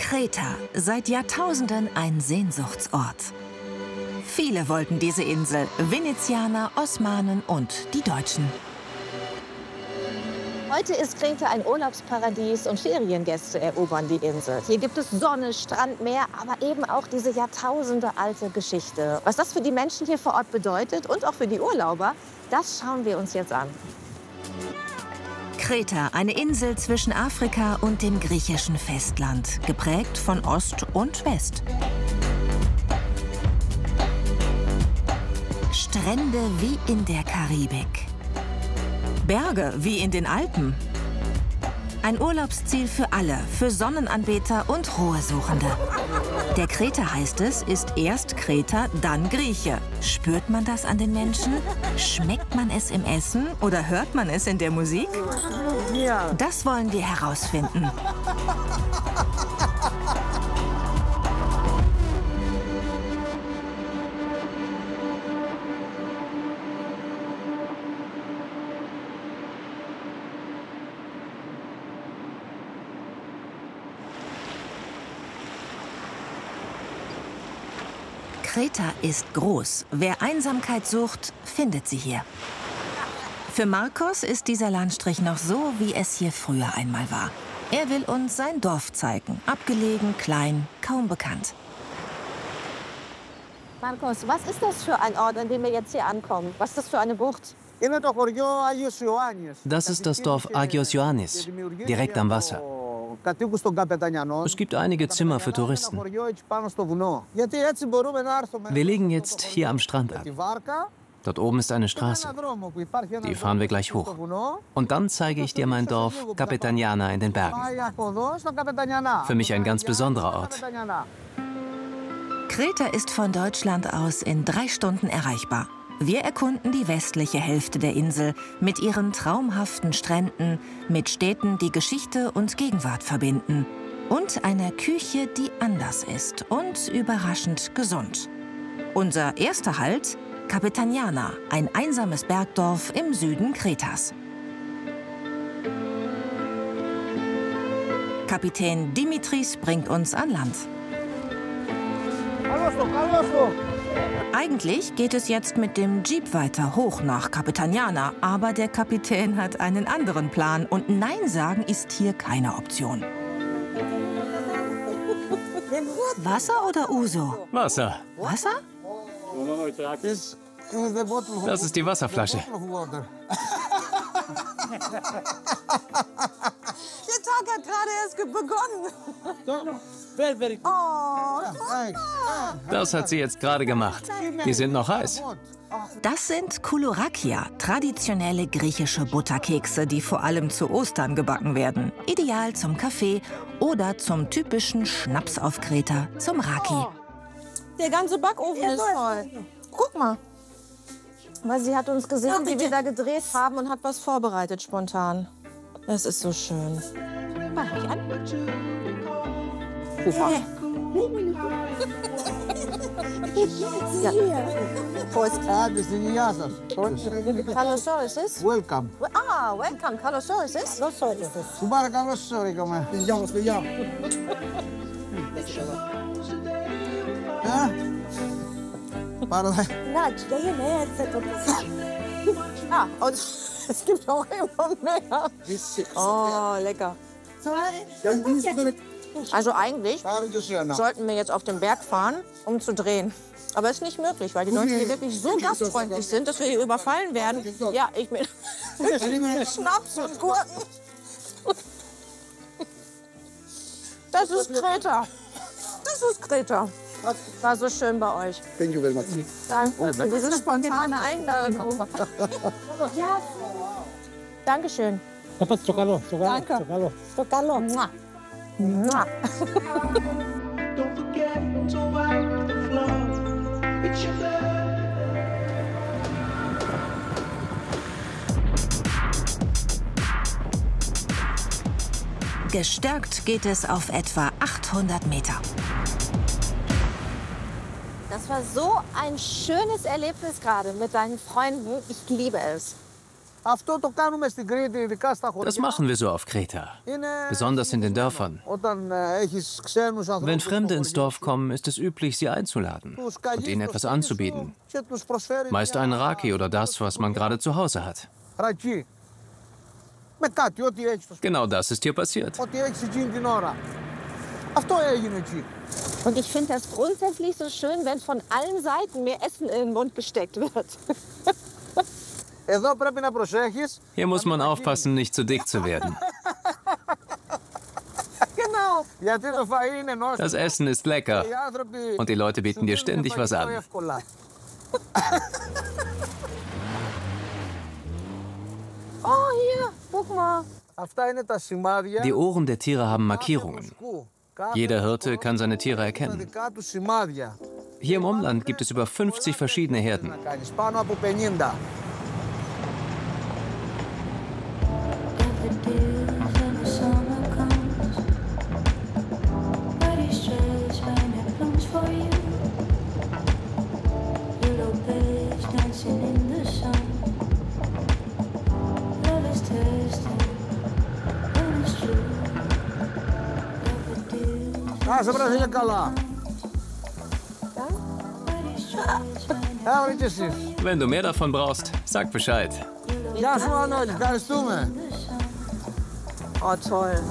Kreta, seit Jahrtausenden ein Sehnsuchtsort. Viele wollten diese Insel, Venezianer, Osmanen und die Deutschen. Heute ist Kreta ein Urlaubsparadies und Feriengäste erobern die Insel. Hier gibt es Sonne, Strand, Meer, aber eben auch diese jahrtausendealte Geschichte. Was das für die Menschen hier vor Ort bedeutet und auch für die Urlauber, das schauen wir uns jetzt an. Kreta, eine Insel zwischen Afrika und dem griechischen Festland, geprägt von Ost und West. Strände wie in der Karibik. Berge wie in den Alpen. Ein Urlaubsziel für alle, für Sonnenanbeter und Ruhesuchende. Der Kreter, heißt es, ist erst Kreter, dann Grieche. Spürt man das an den Menschen? Schmeckt man es im Essen oder hört man es in der Musik? Das wollen wir herausfinden. Kreta ist groß. Wer Einsamkeit sucht, findet sie hier. Für Marcos ist dieser Landstrich noch so, wie es hier früher einmal war. Er will uns sein Dorf zeigen. Abgelegen, klein, kaum bekannt. Marcos, was ist das für ein Ort, an dem wir jetzt hier ankommen? Was ist das für eine Bucht? Das ist das Dorf Agios Ioannis, direkt am Wasser. Es gibt einige Zimmer für Touristen. Wir legen jetzt hier am Strand ab. Dort oben ist eine Straße. Die fahren wir gleich hoch. Und dann zeige ich dir mein Dorf Kapetaniana in den Bergen. Für mich ein ganz besonderer Ort. Kreta ist von Deutschland aus in 3 Stunden erreichbar. Wir erkunden die westliche Hälfte der Insel mit ihren traumhaften Stränden, mit Städten, die Geschichte und Gegenwart verbinden. Und einer Küche, die anders ist und überraschend gesund. Unser erster Halt, Kapetaniana, ein einsames Bergdorf im Süden Kretas. Kapitän Dimitris bringt uns an Land. Eigentlich geht es jetzt mit dem Jeep weiter hoch nach Kapetaniana, aber der Kapitän hat einen anderen Plan und Nein sagen ist hier keine Option. Wasser oder Uso? Wasser. Wasser? Das ist die Wasserflasche. Der Tag hat gerade erst begonnen. Oh, Das hat sie jetzt gerade gemacht. Die sind noch heiß. Das sind Koulourakia, traditionelle griechische Butterkekse, die vor allem zu Ostern gebacken werden. Ideal zum Kaffee oder zum typischen Schnaps auf Kreta, zum Raki. der ganze Backofen ist voll. Guck mal. Weil sie hat uns gesehen, wie wir da gedreht haben und hat was vorbereitet spontan. Das ist so schön. Mach ich an. Καλώς όρισες. Welcome. Welcome. Καλώς όρισες. Σου πάρε καλώς όρικαμε. Γεια μας, παιδιά. Πάρε τα. Und es gibt auch immer mehr. Oh, lecker. Also eigentlich sollten wir jetzt auf den Berg fahren, um zu drehen. Aber es ist nicht möglich, weil die Leute hier wirklich so gastfreundlich sind, dass wir hier überfallen werden. Ja, ich mit Schnaps und Gurken. Das ist Kreta. Das ist Kreta. War so schön bei euch. Thank you very much. Danke für diese spontane Einladung. Ja. Dankeschön. Danke. Stocalo. Mua. Mua. Don't forget to wipe the floor. It's your bed. Gestärkt geht es auf etwa 800 Meter. Das war so ein schönes Erlebnis gerade mit deinen Freunden. Ich liebe es. Das machen wir so auf Kreta, besonders in den Dörfern. Wenn Fremde ins Dorf kommen, ist es üblich, sie einzuladen und ihnen etwas anzubieten. Meist einen Raki oder das, was man gerade zu Hause hat. Genau das ist hier passiert. Und ich finde das grundsätzlich so schön, wenn von allen Seiten mir Essen in den Mund gesteckt wird. Hier muss man aufpassen, nicht zu dick zu werden. Genau. Das Essen ist lecker und die Leute bieten dir ständig was an. Oh, hier, guck mal. Die Ohren der Tiere haben Markierungen. Jeder Hirte kann seine Tiere erkennen. Hier im Umland gibt es über 50 verschiedene Herden. Wenn du mehr davon brauchst, sag Bescheid. Oh, toll.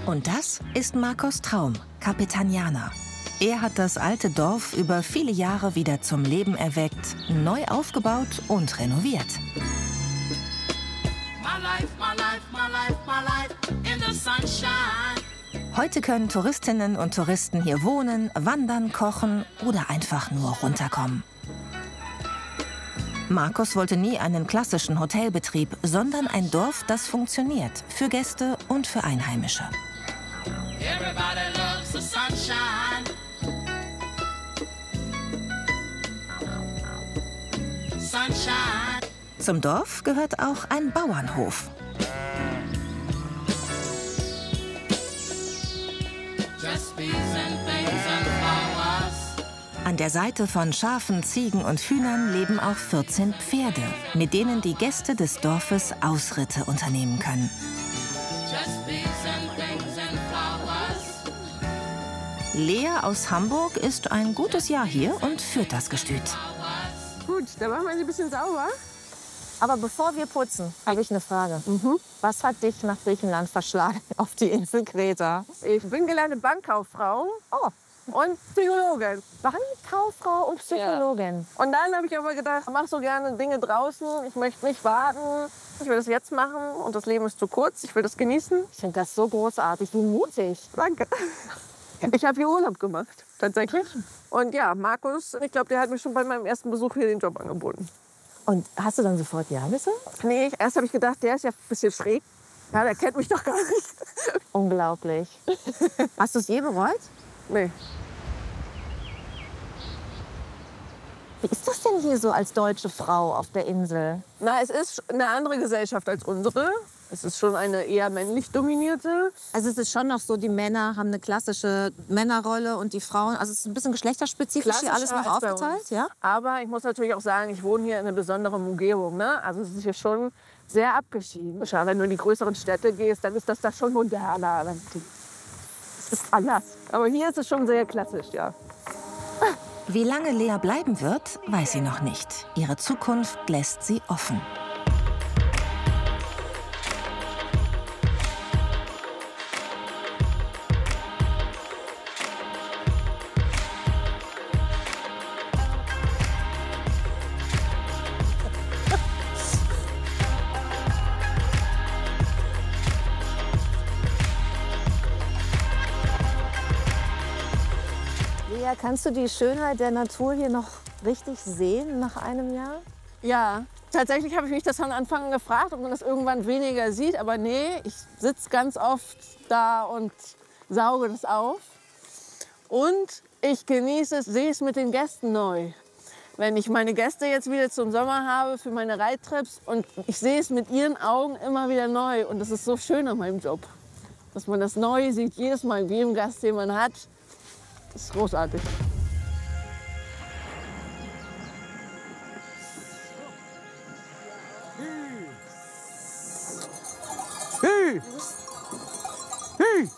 Und das ist Marcos Traum, Capitaniana. Er hat das alte Dorf über viele Jahre wieder zum Leben erweckt, neu aufgebaut und renoviert. Heute können Touristinnen und Touristen hier wohnen, wandern, kochen oder einfach nur runterkommen. Marcos wollte nie einen klassischen Hotelbetrieb, sondern ein Dorf, das funktioniert, für Gäste und für Einheimische. Zum Dorf gehört auch ein Bauernhof. An der Seite von Schafen, Ziegen und Hühnern leben auch 14 Pferde, mit denen die Gäste des Dorfes Ausritte unternehmen können. Lea aus Hamburg ist ein gutes Jahr hier und führt das Gestüt. Gut, dann machen wir sie ein bisschen sauber. Aber bevor wir putzen, habe ich eine Frage. Was hat dich nach Griechenland verschlagen auf die Insel Kreta? Ich bin gelernte Bankkauffrau. Oh. Und Psychologin. Bankkauffrau und Psychologin. Ja. Und dann habe ich aber gedacht, ich mache so gerne Dinge draußen. Ich möchte nicht warten. Ich will das jetzt machen und das Leben ist zu kurz. Ich will das genießen. Ich finde das so großartig, wie mutig. Danke. Ich habe hier Urlaub gemacht, tatsächlich. Und ja, Markus, ich glaube, der hat mir schon bei meinem ersten Besuch hier den Job angeboten. Und hast du dann sofort ja gesagt? Nee, erst habe ich gedacht, der ist ja ein bisschen schräg. Ja, der kennt mich doch gar nicht. Unglaublich. Hast du es je bereut? Nee. Wie ist das denn hier so als deutsche Frau auf der Insel? Na, es ist eine andere Gesellschaft als unsere. Es ist schon eine eher männlich dominierte. Also es ist schon noch so, die Männer haben eine klassische Männerrolle und die Frauen, also es ist ein bisschen geschlechterspezifisch hier alles noch aufgeteilt, ja? Aber ich muss natürlich auch sagen, ich wohne hier in einer besonderen Umgebung, ne? Also es ist hier schon sehr abgeschieden. Wenn du in die größeren Städte gehst, dann ist das da schon moderner. Es ist anders. Aber hier ist es schon sehr klassisch, ja. Wie lange Lea bleiben wird, weiß sie noch nicht. Ihre Zukunft lässt sie offen. Kannst du die Schönheit der Natur hier noch richtig sehen nach einem Jahr? Ja, tatsächlich habe ich mich das am Anfang gefragt, ob man das irgendwann weniger sieht. Aber nee, ich sitze ganz oft da und sauge das auf. Und ich genieße es, sehe es mit den Gästen neu. Wenn ich meine Gäste jetzt wieder zum Sommer habe für meine Reittrips und ich sehe es mit ihren Augen immer wieder neu. Und das ist so schön an meinem Job, dass man das neu sieht, jedes Mal, in jedem Gast, den man hat. Das ist großartig. Hey! Hey!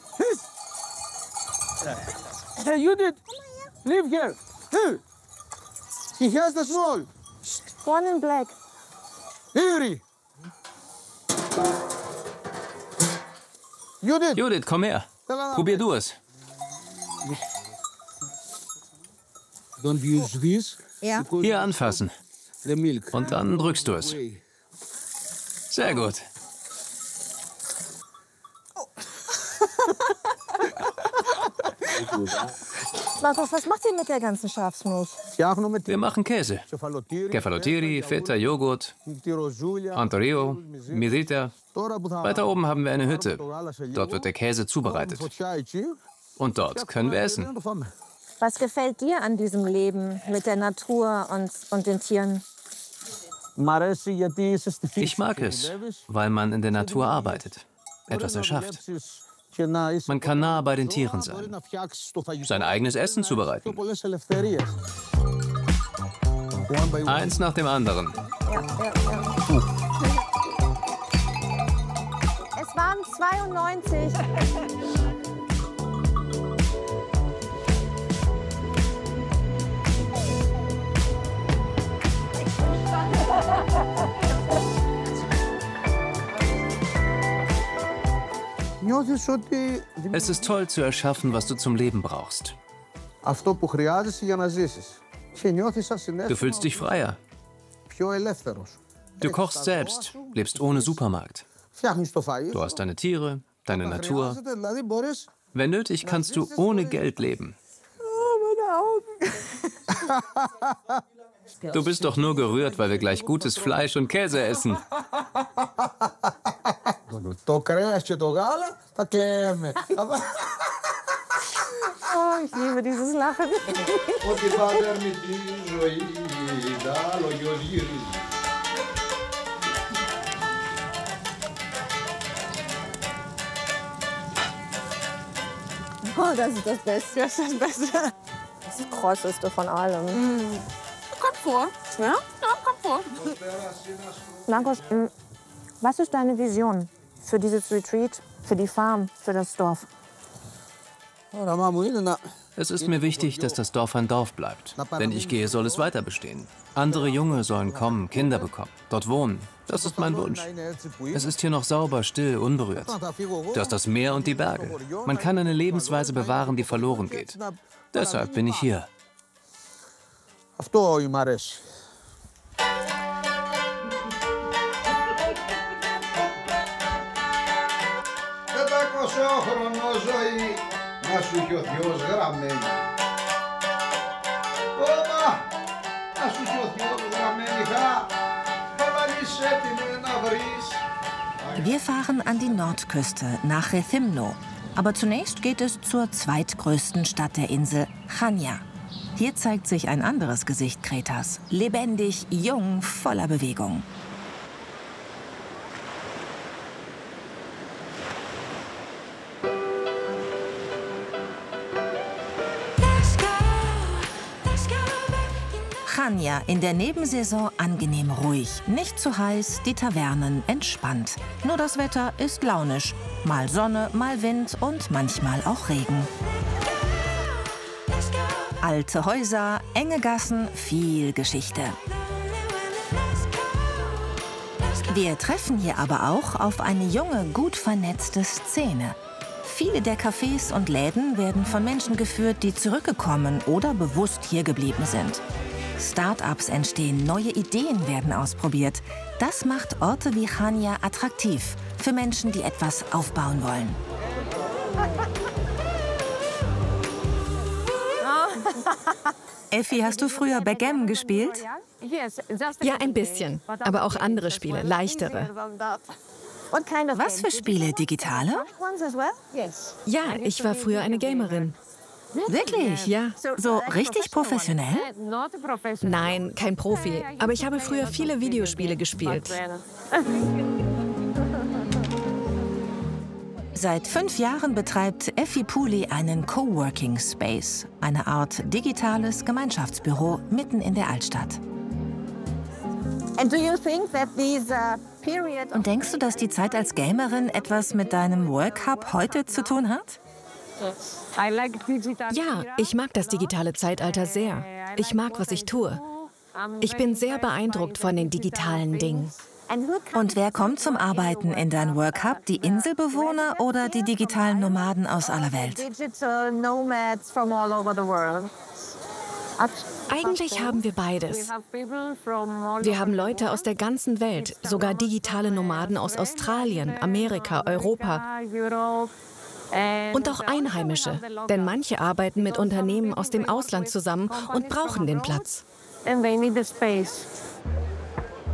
Hey, Judith! Live here! Hey! He has the small! One in black. Here! Judith! Judith, komm her. Probier du es. Don't use this. Ja. Hier anfassen. The milk. Und dann drückst du es. Sehr gut. Markus, was macht ihr mit der ganzen Schafsmilch? Wir machen Käse. Kefalotyri, Feta, Joghurt, Antorio, Mirita. Weiter oben haben wir eine Hütte. Dort wird der Käse zubereitet. Und dort können wir essen. Was gefällt dir an diesem Leben mit der Natur und den Tieren? Ich mag es, weil man in der Natur arbeitet, etwas erschafft. Man kann nah bei den Tieren sein, sein eigenes Essen zubereiten. Eins nach dem anderen. Es waren 92. Es ist toll zu erschaffen, was du zum Leben brauchst. Du fühlst dich freier. Du kochst selbst, lebst ohne Supermarkt. Du hast deine Tiere, deine Natur. Wenn nötig, kannst du ohne Geld leben. Du bist doch nur gerührt, weil wir gleich gutes Fleisch und Käse essen. Oh, ich liebe dieses Lachen. Oh, das ist das Beste. Das ist das Beste. Das Krosseste von allem. Kommt vor. Ja, kommt vor. Markus, was ist deine Vision für dieses Retreat, für die Farm, für das Dorf? Es ist mir wichtig, dass das Dorf ein Dorf bleibt. Wenn ich gehe, soll es weiter bestehen. Andere Junge sollen kommen, Kinder bekommen, dort wohnen. Das ist mein Wunsch. Es ist hier noch sauber, still, unberührt. Du hast das Meer und die Berge. Man kann eine Lebensweise bewahren, die verloren geht. Deshalb bin ich hier. Αυτό μ' αρέσει. Χρονό ζωή να σου έχει ο Θεός γραμμένη. Όπα, να σου έχει ο Θεός γραμμένη χαρά. Όταν είσαι έτοιμη να βρεις. Wir fahren an die Nordküste nach Rethymno. Aber zunächst geht es zur zweitgrößten Stadt der Insel, Chania. Hier zeigt sich ein anderes Gesicht Kretas. Lebendig, jung, voller Bewegung. Chania, in der Nebensaison angenehm ruhig. Nicht zu heiß, die Tavernen entspannt. Nur das Wetter ist launisch. Mal Sonne, mal Wind und manchmal auch Regen. Alte Häuser, enge Gassen, viel Geschichte. Wir treffen hier aber auch auf eine junge, gut vernetzte Szene. Viele der Cafés und Läden werden von Menschen geführt, die zurückgekommen oder bewusst hier geblieben sind. Start-ups entstehen, neue Ideen werden ausprobiert. Das macht Orte wie Chania attraktiv für Menschen, die etwas aufbauen wollen. Effi, hast du früher Backgammon gespielt? Ja, ein bisschen. Aber auch andere Spiele, leichtere. Was für Spiele? Digitale? Ja, ich war früher eine Gamerin. Wirklich? Ja. So richtig professionell? Nein, kein Profi. Aber ich habe früher viele Videospiele gespielt. Seit 5 Jahren betreibt Effi Puli einen Coworking Space, eine Art digitales Gemeinschaftsbüro mitten in der Altstadt. Und denkst du, dass die Zeit als Gamerin etwas mit deinem Work Hub heute zu tun hat? Ja, ich mag das digitale Zeitalter sehr. Ich mag, was ich tue. Ich bin sehr beeindruckt von den digitalen Dingen. Und wer kommt zum Arbeiten in dein Work Hub? Die Inselbewohner oder die digitalen Nomaden aus aller Welt? Eigentlich haben wir beides. Wir haben Leute aus der ganzen Welt, sogar digitale Nomaden aus Australien, Amerika, Europa. Und auch Einheimische, denn manche arbeiten mit Unternehmen aus dem Ausland zusammen und brauchen den Platz.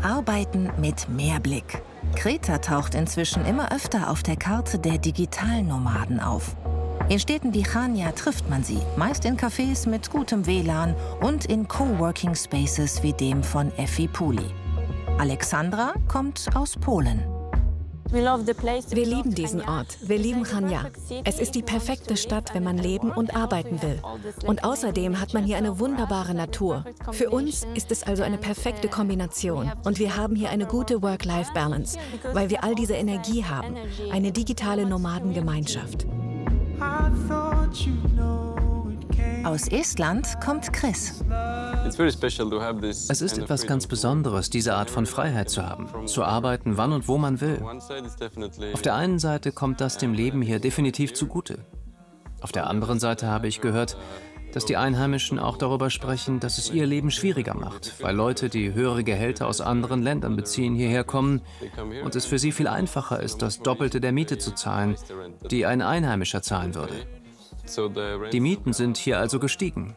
Arbeiten mit Meerblick. Kreta taucht inzwischen immer öfter auf der Karte der digitalen Nomaden auf. In Städten wie Chania trifft man sie, meist in Cafés mit gutem WLAN und in Coworking Spaces wie dem von Effi Puli. Alexandra kommt aus Polen. Wir lieben diesen Ort. Wir lieben Chania. Es ist die perfekte Stadt, wenn man leben und arbeiten will. Und außerdem hat man hier eine wunderbare Natur. Für uns ist es also eine perfekte Kombination. Und wir haben hier eine gute Work-Life-Balance, weil wir all diese Energie haben. Eine digitale Nomadengemeinschaft. Aus Estland kommt Chris. Es ist etwas ganz Besonderes, diese Art von Freiheit zu haben, zu arbeiten, wann und wo man will. Auf der einen Seite kommt das dem Leben hier definitiv zugute. Auf der anderen Seite habe ich gehört, dass die Einheimischen auch darüber sprechen, dass es ihr Leben schwieriger macht, weil Leute, die höhere Gehälter aus anderen Ländern beziehen, hierher kommen und es für sie viel einfacher ist, das Doppelte der Miete zu zahlen, die ein Einheimischer zahlen würde. Die Mieten sind hier also gestiegen.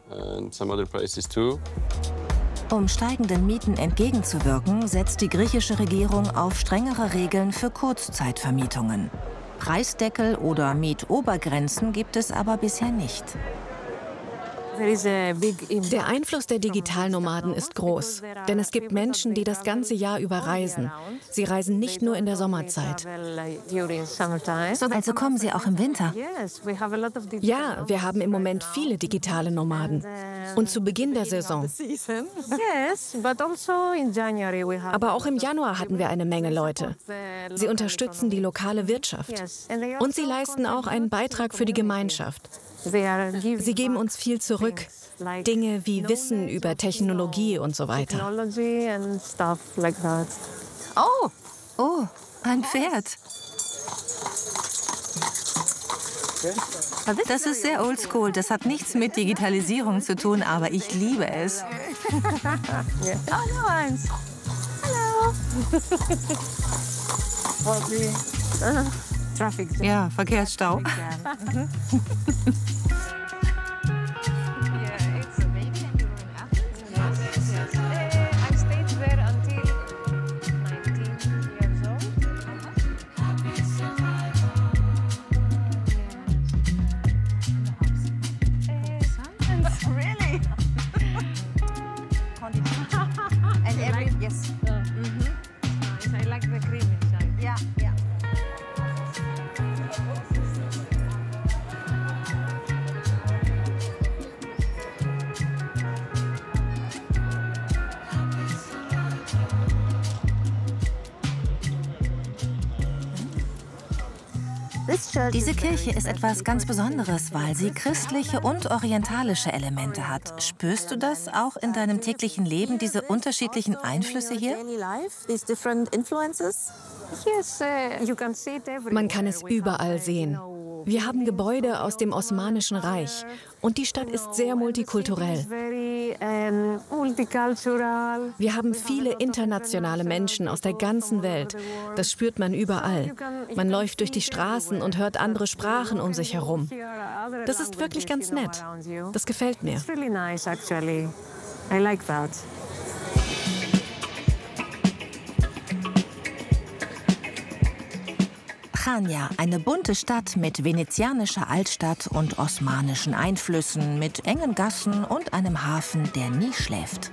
Um steigenden Mieten entgegenzuwirken, setzt die griechische Regierung auf strengere Regeln für Kurzzeitvermietungen. Preisdeckel oder Mietobergrenzen gibt es aber bisher nicht. Der Einfluss der Digitalnomaden ist groß, denn es gibt Menschen, die das ganze Jahr über reisen. Sie reisen nicht nur in der Sommerzeit. Also kommen sie auch im Winter? Ja, wir haben im Moment viele digitale Nomaden. Und zu Beginn der Saison. Aber auch im Januar hatten wir eine Menge Leute. Sie unterstützen die lokale Wirtschaft. Und sie leisten auch einen Beitrag für die Gemeinschaft. Sie geben uns viel zurück. Dinge wie Wissen über Technologie und so weiter. Oh, ein Pferd. Das ist sehr oldschool. Das hat nichts mit Digitalisierung zu tun, aber ich liebe es. Ja, Verkehrsstau. Diese Kirche ist etwas ganz Besonderes, weil sie christliche und orientalische Elemente hat. Spürst du das auch in deinem täglichen Leben, diese unterschiedlichen Einflüsse hier? Man kann es überall sehen. Wir haben Gebäude aus dem Osmanischen Reich und die Stadt ist sehr multikulturell. Wir haben viele internationale Menschen aus der ganzen Welt. Das spürt man überall. Man läuft durch die Straßen und hört andere Sprachen um sich herum. Das ist wirklich ganz nett. Das gefällt mir. Chania, eine bunte Stadt mit venezianischer Altstadt und osmanischen Einflüssen, mit engen Gassen und einem Hafen, der nie schläft.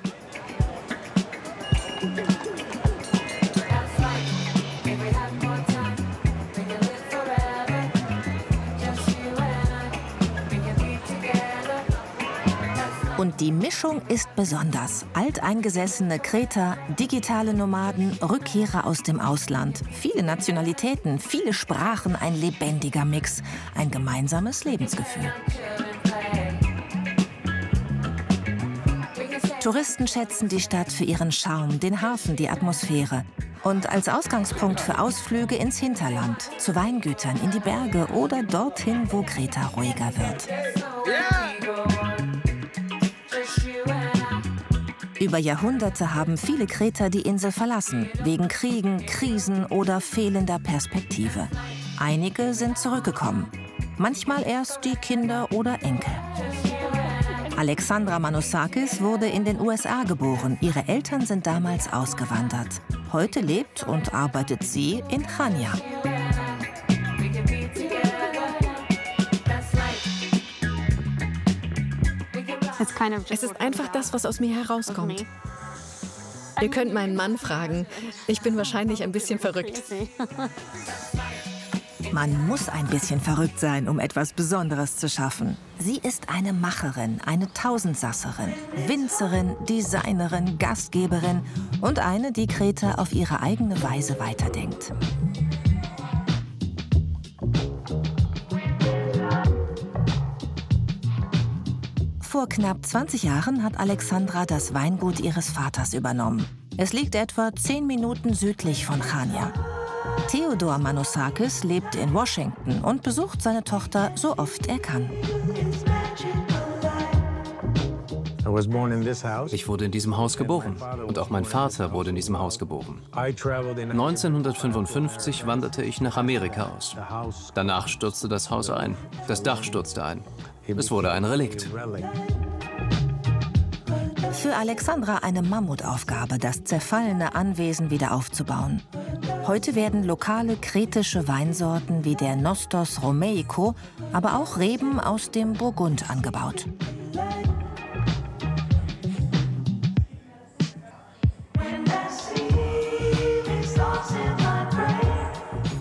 Und die Mischung ist besonders. Alteingesessene Kreter, digitale Nomaden, Rückkehrer aus dem Ausland. Viele Nationalitäten, viele Sprachen, ein lebendiger Mix. Ein gemeinsames Lebensgefühl. Touristen schätzen die Stadt für ihren Charme, den Hafen, die Atmosphäre. Und als Ausgangspunkt für Ausflüge ins Hinterland, zu Weingütern, in die Berge oder dorthin, wo Kreta ruhiger wird. Über Jahrhunderte haben viele Kreter die Insel verlassen, wegen Kriegen, Krisen oder fehlender Perspektive. Einige sind zurückgekommen, manchmal erst die Kinder oder Enkel. Alexandra Manossakis wurde in den USA geboren, ihre Eltern sind damals ausgewandert. Heute lebt und arbeitet sie in Chania. Es ist einfach das, was aus mir herauskommt. Ihr könnt meinen Mann fragen. Ich bin wahrscheinlich ein bisschen verrückt. Man muss ein bisschen verrückt sein, um etwas Besonderes zu schaffen. Sie ist eine Macherin, eine Tausendsasserin, Winzerin, Designerin, Gastgeberin und eine, die Kreta auf ihre eigene Weise weiterdenkt. Vor knapp 20 Jahren hat Alexandra das Weingut ihres Vaters übernommen. Es liegt etwa 10 Minuten südlich von Chania. Theodor Manossakis lebt in Washington und besucht seine Tochter so oft er kann. Ich wurde in diesem Haus geboren und auch mein Vater wurde in diesem Haus geboren. 1955 wanderte ich nach Amerika aus. Danach stürzte das Haus ein. Das Dach stürzte ein. Es wurde ein Relikt. Für Alexandra eine Mammutaufgabe, das zerfallene Anwesen wieder aufzubauen. Heute werden lokale kretische Weinsorten wie der Nostos Romeico, aber auch Reben aus dem Burgund angebaut.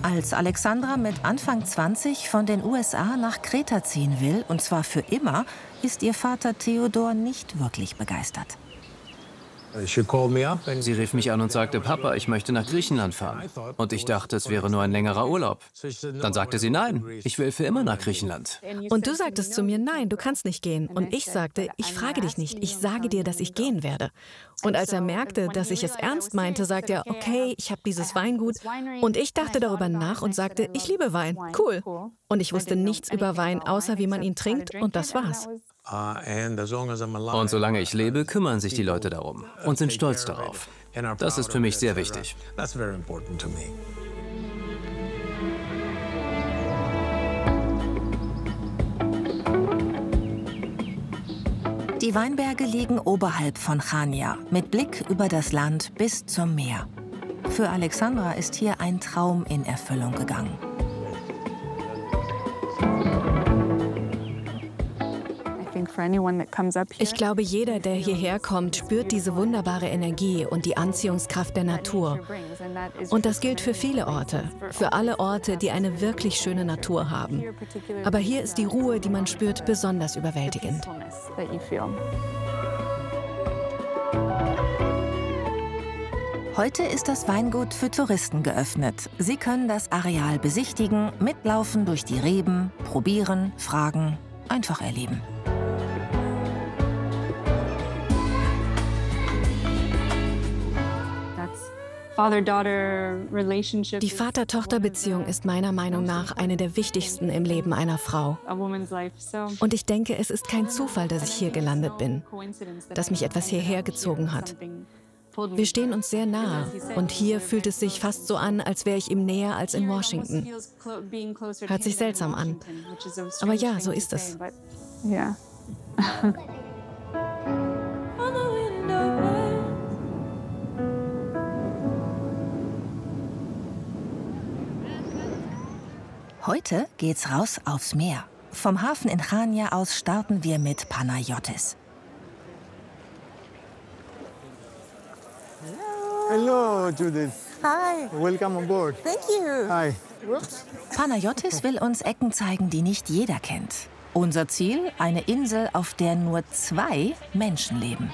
Als Alexandra mit Anfang 20 von den USA nach Kreta ziehen will, und zwar für immer, ist ihr Vater Theodor nicht wirklich begeistert. Sie rief mich an und sagte, Papa, ich möchte nach Griechenland fahren. Und ich dachte, es wäre nur ein längerer Urlaub. Dann sagte sie, nein, ich will für immer nach Griechenland. Und du sagtest zu mir, nein, du kannst nicht gehen. Und ich sagte, ich frage dich nicht, ich sage dir, dass ich gehen werde. Und als er merkte, dass ich es ernst meinte, sagte er, okay, ich habe dieses Weingut. Und ich dachte darüber nach und sagte, ich liebe Wein, cool. Und ich wusste nichts über Wein, außer wie man ihn trinkt, und das war's. Und solange ich lebe, kümmern sich die Leute darum und sind stolz darauf. Das ist für mich sehr wichtig. Die Weinberge liegen oberhalb von Chania, mit Blick über das Land bis zum Meer. Für Alexandra ist hier ein Traum in Erfüllung gegangen. Ich glaube, jeder, der hierher kommt, spürt diese wunderbare Energie und die Anziehungskraft der Natur. Und das gilt für viele Orte, für alle Orte, die eine wirklich schöne Natur haben. Aber hier ist die Ruhe, die man spürt, besonders überwältigend. Heute ist das Weingut für Touristen geöffnet. Sie können das Areal besichtigen, mitlaufen durch die Reben, probieren, fragen, einfach erleben. Die Vater-Tochter-Beziehung ist meiner Meinung nach eine der wichtigsten im Leben einer Frau. Und ich denke, es ist kein Zufall, dass ich hier gelandet bin, dass mich etwas hierher gezogen hat. Wir stehen uns sehr nahe und hier fühlt es sich fast so an, als wäre ich ihm näher als in Washington. Hört sich seltsam an. Aber ja, so ist es. Ja. Heute geht's raus aufs Meer. Vom Hafen in Chania aus starten wir mit Panayotis. Hello, Judith. Hi. Welcome on board. Thank you. Hi. Panayotis will uns Ecken zeigen, die nicht jeder kennt. Unser Ziel, eine Insel, auf der nur 2 Menschen leben.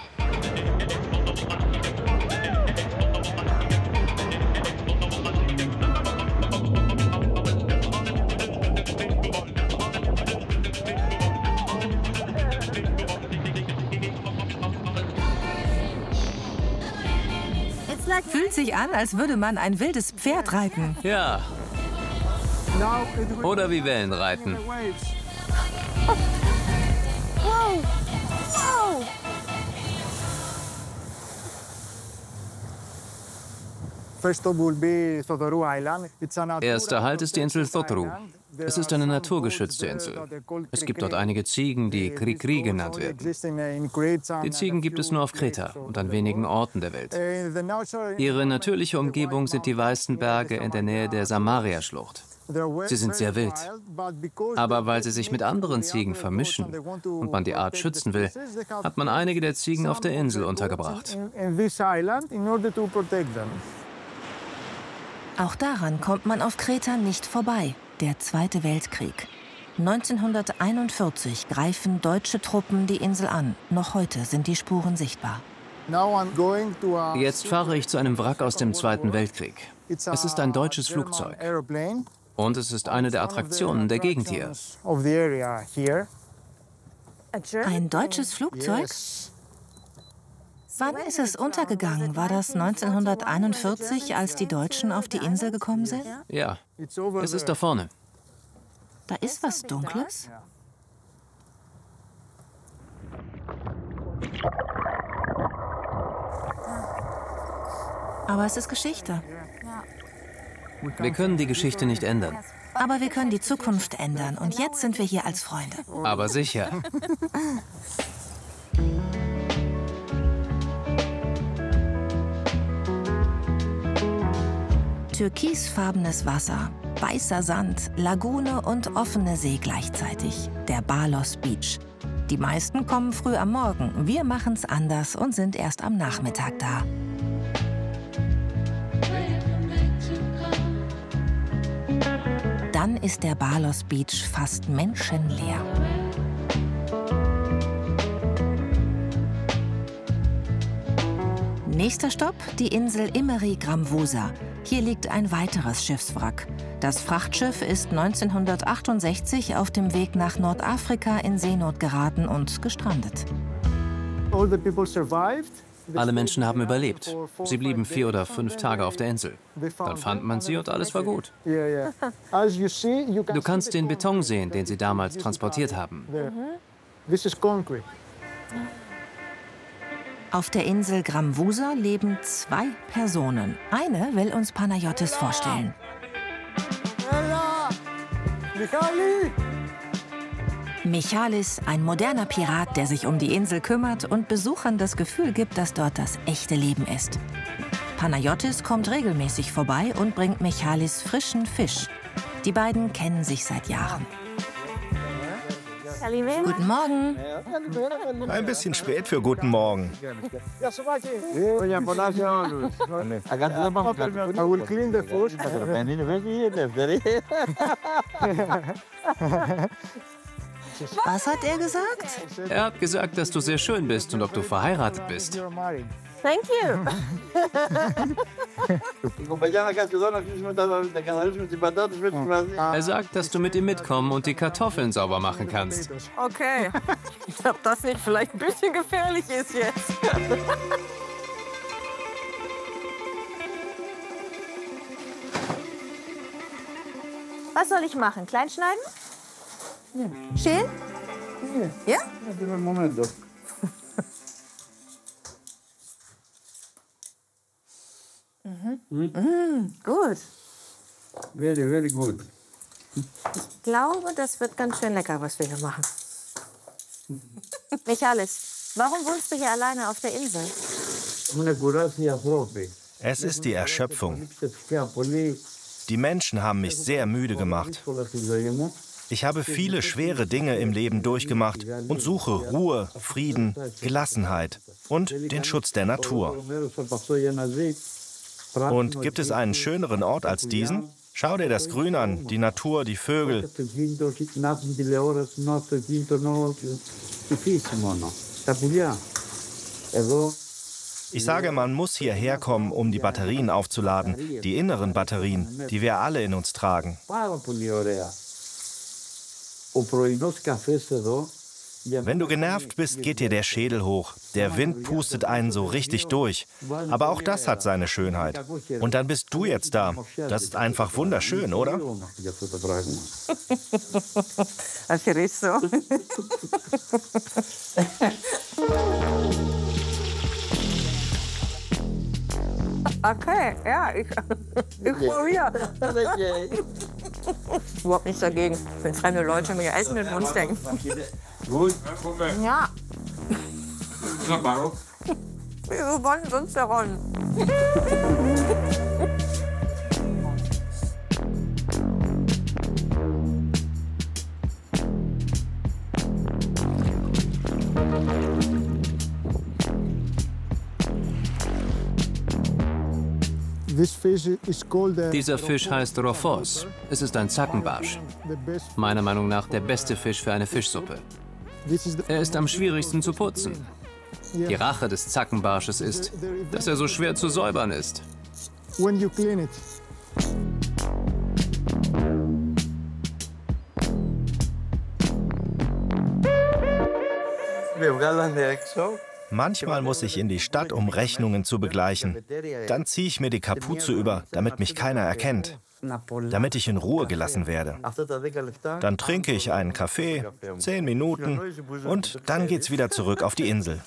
Fühlt sich an, als würde man ein wildes Pferd reiten. Ja. Oder wie Wellen reiten. Wow. Wow. Erster Halt ist die Insel Thotoru. Es ist eine naturgeschützte Insel. Es gibt dort einige Ziegen, die Krikri genannt werden. Die Ziegen gibt es nur auf Kreta und an wenigen Orten der Welt. Ihre natürliche Umgebung sind die weißen Berge in der Nähe der Samaria-Schlucht. Sie sind sehr wild. Aber weil sie sich mit anderen Ziegen vermischen und man die Art schützen will, hat man einige der Ziegen auf der Insel untergebracht. Auch daran kommt man auf Kreta nicht vorbei. Der Zweite Weltkrieg. 1941 greifen deutsche Truppen die Insel an. Noch heute sind die Spuren sichtbar. Jetzt fahre ich zu einem Wrack aus dem Zweiten Weltkrieg. Es ist ein deutsches Flugzeug. Und es ist eine der Attraktionen der Gegend hier. Ein deutsches Flugzeug? Wann ist es untergegangen? War das 1941, als die Deutschen auf die Insel gekommen sind? Ja, es ist da vorne. Da ist was Dunkles. Aber es ist Geschichte. Wir können die Geschichte nicht ändern. Aber wir können die Zukunft ändern. Und jetzt sind wir hier als Freunde. Aber sicher. Türkisfarbenes Wasser, weißer Sand, Lagune und offene See gleichzeitig. Der Balos Beach. Die meisten kommen früh am Morgen. Wir machen's anders und sind erst am Nachmittag da. Dann ist der Balos Beach fast menschenleer. Nächster Stopp, die Insel Imeri Gramvousa. Hier liegt ein weiteres Schiffswrack. Das Frachtschiff ist 1968 auf dem Weg nach Nordafrika in Seenot geraten und gestrandet. Alle Menschen haben überlebt. Sie blieben 4 oder 5 Tage auf der Insel. Dann fand man sie und alles war gut. Du kannst den Beton sehen, den sie damals transportiert haben. Auf der Insel Gramvousa leben 2 Personen. Eine will uns Panayotis vorstellen. Michalis, ein moderner Pirat, der sich um die Insel kümmert und Besuchern das Gefühl gibt, dass dort das echte Leben ist. Panayotis kommt regelmäßig vorbei und bringt Michalis frischen Fisch. Die beiden kennen sich seit Jahren. Guten Morgen. Ein bisschen spät für guten Morgen. Was hat er gesagt? Er hat gesagt, dass du sehr schön bist und ob du verheiratet bist. Thank you. Er sagt, dass du mit ihm mitkommen und die Kartoffeln sauber machen kannst. Okay. Ob das nicht vielleicht ein bisschen gefährlich ist jetzt. Was soll ich machen? Klein schneiden? Schälen? Ja? Gut. Very, very good. Ich glaube, das wird ganz schön lecker, was wir hier machen. Michalis, warum wohnst du hier alleine auf der Insel? Es ist die Erschöpfung. Die Menschen haben mich sehr müde gemacht. Ich habe viele schwere Dinge im Leben durchgemacht und suche Ruhe, Frieden, Gelassenheit und den Schutz der Natur. Und gibt es einen schöneren Ort als diesen? Schau dir das Grün an, die Natur, die Vögel. Ich sage, man muss hierher kommen, um die Batterien aufzuladen, die inneren Batterien, die wir alle in uns tragen. Wenn du genervt bist, geht dir der Schädel hoch. Der Wind pustet einen so richtig durch. Aber auch das hat seine Schönheit. Und dann bist du jetzt da. Das ist einfach wunderschön, oder? Okay, ja, ich probiere. Überhaupt nichts dagegen, wenn fremde Leute mir Essen in den Mund stecken. Ja. Wieso wollen sonst der Rollen? Dieser Fisch heißt Rophos. Es ist ein Zackenbarsch. Meiner Meinung nach der beste Fisch für eine Fischsuppe. Er ist am schwierigsten zu putzen. Die Rache des Zackenbarsches ist, dass er so schwer zu säubern ist. Manchmal muss ich in die Stadt, um Rechnungen zu begleichen. Dann ziehe ich mir die Kapuze über, damit mich keiner erkennt. Damit ich in Ruhe gelassen werde. Dann trinke ich einen Kaffee, 10 Minuten und dann geht's wieder zurück auf die Insel.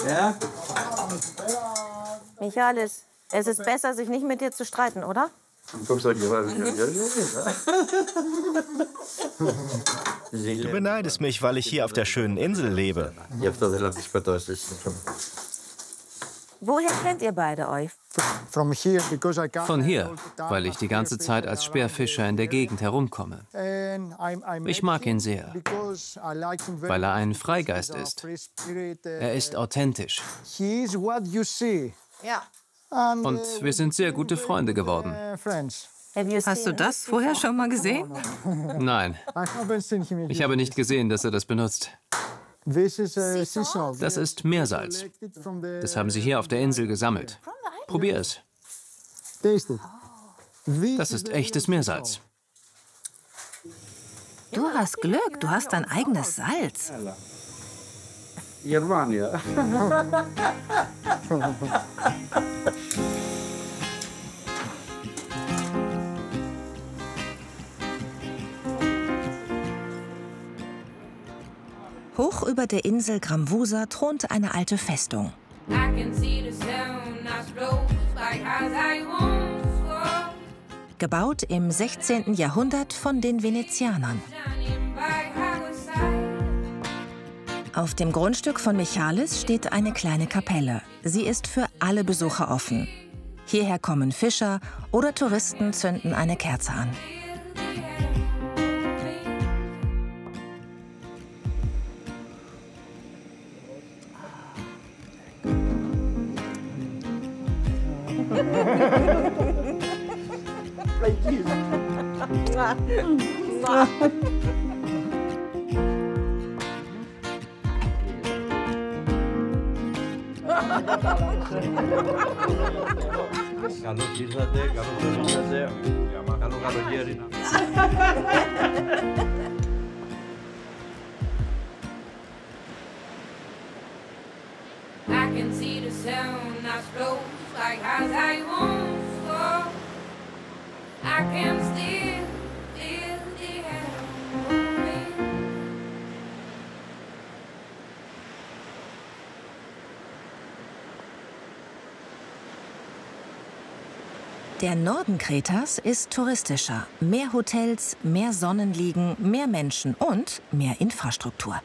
Ja? Michalis, es ist besser, sich nicht mit dir zu streiten, oder? Du beneidest mich, weil ich hier auf der schönen Insel lebe. Woher kennt ihr beide euch? Von hier, weil ich die ganze Zeit als Speerfischer in der Gegend herumkomme. Ich mag ihn sehr, weil er ein Freigeist ist. Er ist authentisch. Ja. Und wir sind sehr gute Freunde geworden. Hast du das vorher schon mal gesehen? Nein, ich habe nicht gesehen, dass er das benutzt. Das ist Meersalz. Das haben sie hier auf der Insel gesammelt. Probier es. Das ist echtes Meersalz. Du hast Glück, du hast dein eigenes Salz. Hoch über der Insel Gramvusa thronte eine alte Festung. Gebaut im 16. Jahrhundert von den Venezianern. Auf dem Grundstück von Michalis steht eine kleine Kapelle. Sie ist für alle Besucher offen. Hierher kommen Fischer oder Touristen zünden eine Kerze an. Der Norden Kretas ist touristischer. Mehr Hotels, mehr Sonnenliegen, mehr Menschen und mehr Infrastruktur.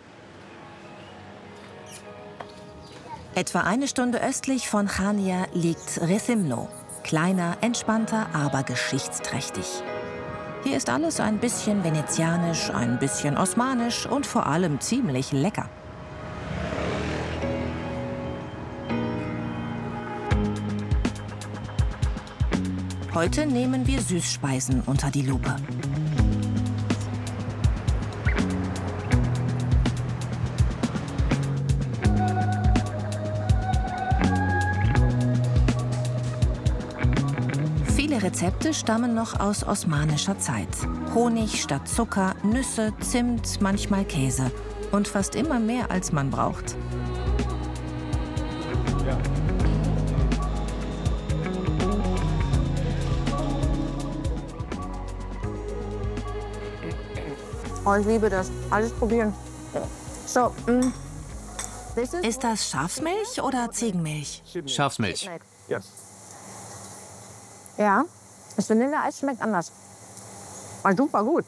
Etwa eine Stunde östlich von Chania liegt Rethymno. Kleiner, entspannter, aber geschichtsträchtig. Hier ist alles ein bisschen venezianisch, ein bisschen osmanisch und vor allem ziemlich lecker. Heute nehmen wir Süßspeisen unter die Lupe. Viele Rezepte stammen noch aus osmanischer Zeit. Honig statt Zucker, Nüsse, Zimt, manchmal Käse. Und fast immer mehr, als man braucht. Oh, ich liebe das. Alles probieren. So, Ist das Schafsmilch oder Ziegenmilch? Schafsmilch. ja, das Vanilleeis schmeckt anders. War super gut.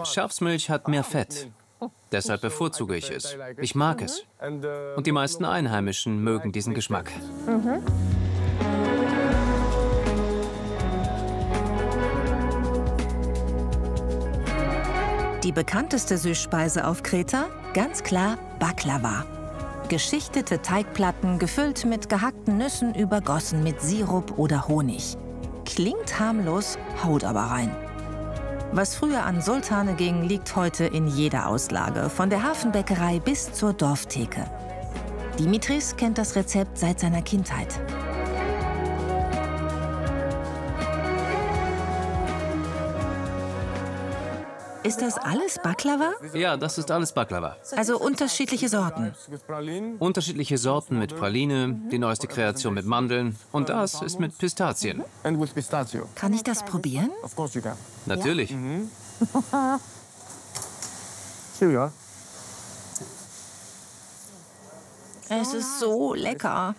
Schafsmilch hat mehr Fett. Deshalb bevorzuge ich es. Ich mag es. Und die meisten Einheimischen mögen diesen Geschmack. Die bekannteste Süßspeise auf Kreta? Ganz klar Baklava. Geschichtete Teigplatten, gefüllt mit gehackten Nüssen, übergossen mit Sirup oder Honig. Klingt harmlos, haut aber rein. Was früher an Sultane ging, liegt heute in jeder Auslage, von der Hafenbäckerei bis zur Dorftheke. Dimitris kennt das Rezept seit seiner Kindheit. Ist das alles Baklava? Ja, das ist alles Baklava. Also unterschiedliche Sorten. Unterschiedliche Sorten mit Praline, die neueste Kreation mit Mandeln und das ist mit Pistazien. Kann ich das probieren? Natürlich. Es ist so lecker.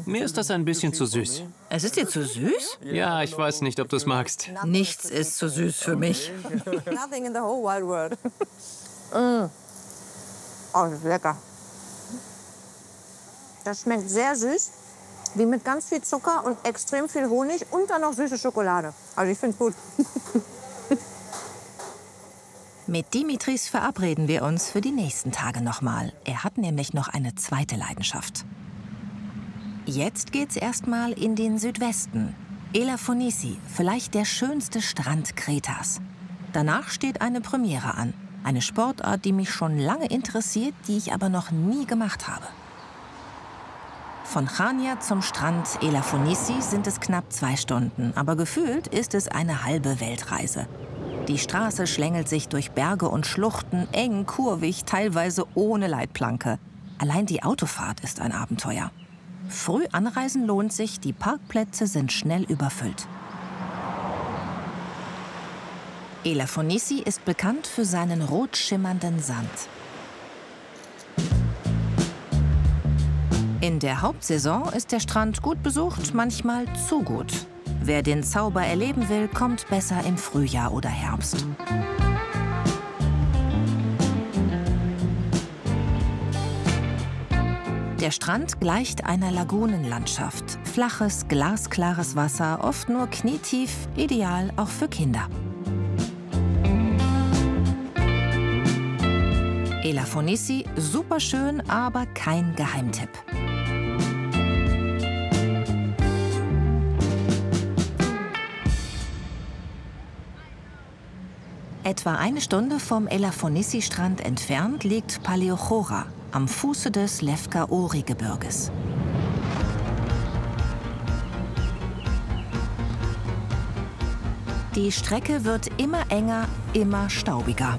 Mir ist das ein bisschen zu süß. Es ist dir zu süß? Ja, ich weiß nicht, ob du es magst. Nichts ist zu süß für mich. Nothing in the whole wide world. Oh, das ist lecker. Das schmeckt sehr süß, wie mit ganz viel Zucker und extrem viel Honig und dann noch süße Schokolade. Also ich finde es gut. Mit Dimitris verabreden wir uns für die nächsten Tage nochmal. Er hat nämlich noch eine zweite Leidenschaft. Jetzt geht's erstmal in den Südwesten. Elafonisi, vielleicht der schönste Strand Kretas. Danach steht eine Premiere an. Eine Sportart, die mich schon lange interessiert, die ich aber noch nie gemacht habe. Von Chania zum Strand Elafonisi sind es knapp 2 Stunden, aber gefühlt ist es eine halbe Weltreise. Die Straße schlängelt sich durch Berge und Schluchten, eng, kurvig, teilweise ohne Leitplanke. Allein die Autofahrt ist ein Abenteuer. Früh anreisen lohnt sich, die Parkplätze sind schnell überfüllt. Elafonisi ist bekannt für seinen rot schimmernden Sand. In der Hauptsaison ist der Strand gut besucht, manchmal zu gut. Wer den Zauber erleben will, kommt besser im Frühjahr oder Herbst. Der Strand gleicht einer Lagunenlandschaft. Flaches, glasklares Wasser, oft nur knietief, ideal auch für Kinder. Elafonisi, superschön, aber kein Geheimtipp. Etwa eine Stunde vom Elafonisi-Strand entfernt liegt Paleochora, am Fuße des Lefka-Ori-Gebirges. Die Strecke wird immer enger, immer staubiger.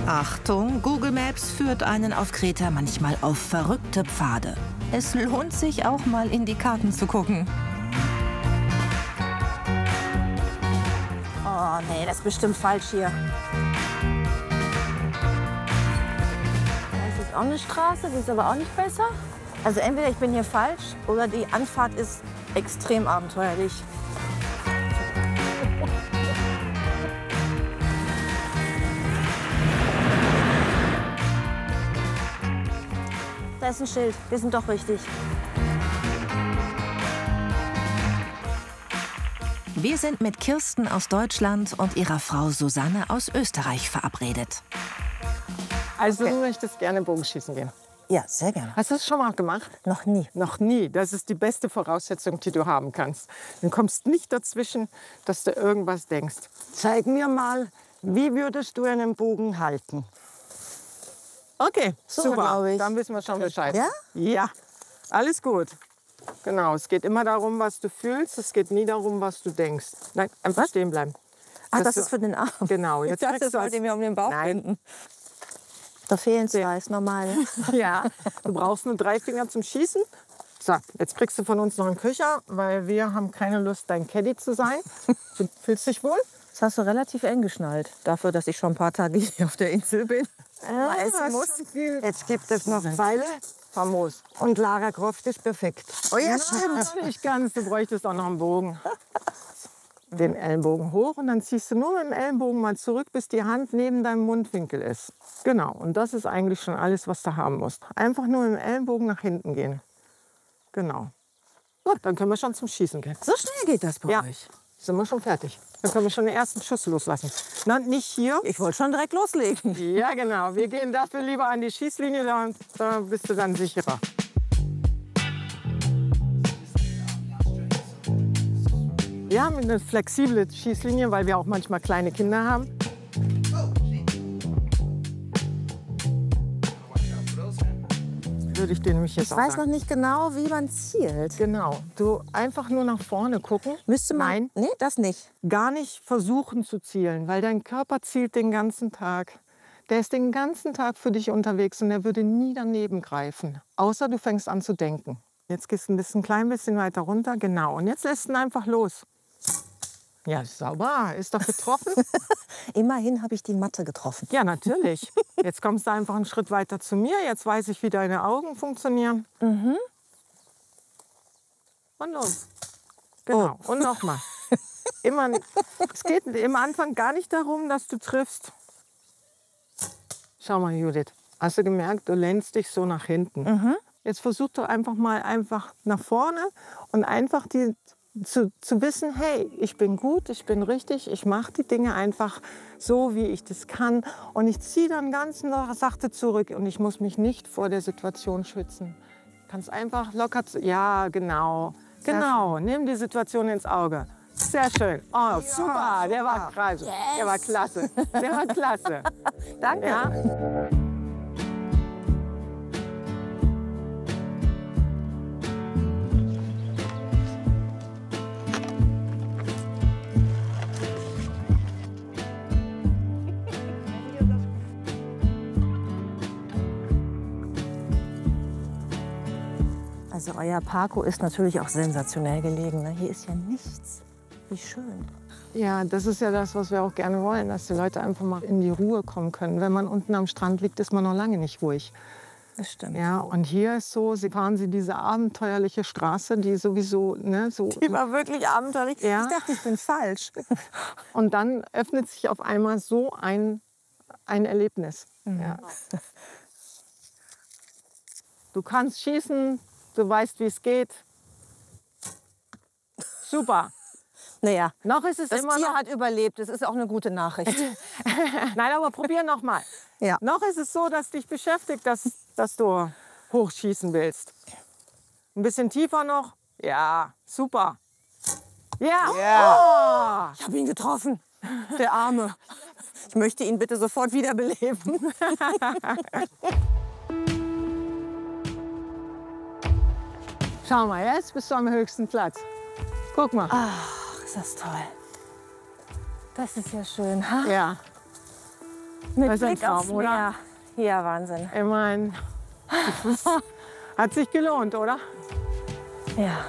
Achtung, Google Maps führt einen auf Kreta manchmal auf verrückte Pfade. Es lohnt sich auch mal in die Karten zu gucken. Oh nee, das ist bestimmt falsch hier. Das ist auch eine Straße, die ist aber auch nicht besser. Also entweder ich bin hier falsch oder die Anfahrt ist extrem abenteuerlich. ist ein Schild. Wir sind doch richtig. Wir sind mit Kirsten aus Deutschland und ihrer Frau Susanne aus Österreich verabredet. Also du möchtest gerne Bogenschießen gehen? Ja, sehr gerne. Hast du das schon mal gemacht? Noch nie. Noch nie. Das ist die beste Voraussetzung, die du haben kannst. Du kommst nicht dazwischen, dass du irgendwas denkst. Zeig mir mal, wie würdest du einen Bogen halten? Okay, So, super. glaub ich. Dann wissen wir schon Bescheid. Ja? Ja, alles gut. Genau, es geht immer darum, was du fühlst. Es geht nie darum, was du denkst. Nein, einfach stehen bleiben. Ach, Dass das du- ist für den Arm. Genau, jetzt Ich dachte, kriegst das du wollt ihr mir um den Bauch Nein. binden. Da fehlen zwei, ist normal. Ja, du brauchst nur 3 Finger zum Schießen. So, jetzt kriegst du von uns noch einen Köcher, weil wir haben keine Lust, dein Caddy zu sein. Du fühlst dich wohl? Das hast du relativ eng geschnallt. Dafür, dass ich schon ein paar Tage hier auf der Insel bin. Jetzt gibt es noch Pfeile Famos. und Lara Croft ist perfekt. Oh ja, Ja, nicht ganz, du bräuchtest auch noch einen Bogen. Den Ellenbogen hoch und dann ziehst du nur mit dem Ellenbogen mal zurück, bis die Hand neben deinem Mundwinkel ist. Genau, und das ist eigentlich schon alles, was du haben musst. Einfach nur mit dem Ellenbogen nach hinten gehen. Genau. Gut, dann können wir schon zum Schießen gehen. So schnell geht das bei Ja, euch. sind wir schon fertig. Dann können wir schon den ersten Schuss loslassen. Na, nicht hier. Ich wollte schon direkt loslegen. Ja, genau. Wir gehen dafür lieber an die Schießlinie, da bist du dann sicherer. Wir haben eine flexible Schießlinie, weil wir auch manchmal kleine Kinder haben. Würde ich dir nämlich jetzt Ich auch weiß noch sagen. nicht genau, wie man zielt. Genau. Du einfach nur nach vorne gucken. Müsste man. Nein. Nee, das nicht. Gar nicht versuchen zu zielen, weil dein Körper zielt den ganzen Tag. Der ist den ganzen Tag für dich unterwegs und der würde nie daneben greifen. Außer du fängst an zu denken. Jetzt gehst du ein klein bisschen weiter runter. Genau. Und jetzt lässt du ihn einfach los. Ja, sauber. Ist doch getroffen. Immerhin habe ich die Matte getroffen. Ja, natürlich. Jetzt kommst du einfach einen Schritt weiter zu mir. Jetzt weiß ich, wie deine Augen funktionieren. Und los. Genau. Und nochmal. Es geht im Anfang gar nicht darum, dass du triffst. Schau mal, Judith. Hast du gemerkt, du lehnst dich so nach hinten. Jetzt versuch doch einfach mal nach vorne und einfach zu wissen, hey, ich bin gut, ich bin richtig, ich mache die Dinge einfach so, wie ich das kann. Und ich ziehe dann ganz sachte zurück und ich muss mich nicht vor der Situation schützen. Du kannst einfach locker, ja, genau, nimm die Situation ins Auge. Sehr schön. Oh, super, der war klasse. Der war klasse. Der war klasse. Danke. Ja. Also euer Parko ist natürlich auch sensationell gelegen. Ne? Hier ist ja nichts. Wie schön. Ja, das ist ja das, was wir auch gerne wollen, dass die Leute einfach mal in die Ruhe kommen können. Wenn man unten am Strand liegt, ist man noch lange nicht ruhig. Das stimmt. Ja, und hier ist so, fahren Sie diese abenteuerliche Straße, die sowieso, ne, so. Die war wirklich abenteuerlich. Ja. Ich dachte, ich bin falsch. Und dann öffnet sich auf einmal so ein Erlebnis. Ja. Du kannst schießen, du weißt, wie es geht. Super. Naja, Noch ist es das immer Tier noch. hat überlebt. Das ist auch eine gute Nachricht. Nein, aber probier noch mal. Ja. Noch ist es so, dass dich beschäftigt, dass du hochschießen willst. Ein bisschen tiefer noch. Ja, super. Ja. Ich habe ihn getroffen. Der Arme. Ich möchte ihn bitte sofort wiederbeleben. Schau mal, jetzt bist du am höchsten Platz. Guck mal. Ach, ist das toll. Das ist ja schön. Ha? Ja, Mit das ist ein Blick aufs Traum, oder? Meer. Ja, Wahnsinn. ich meine, hat sich gelohnt, oder? Ja.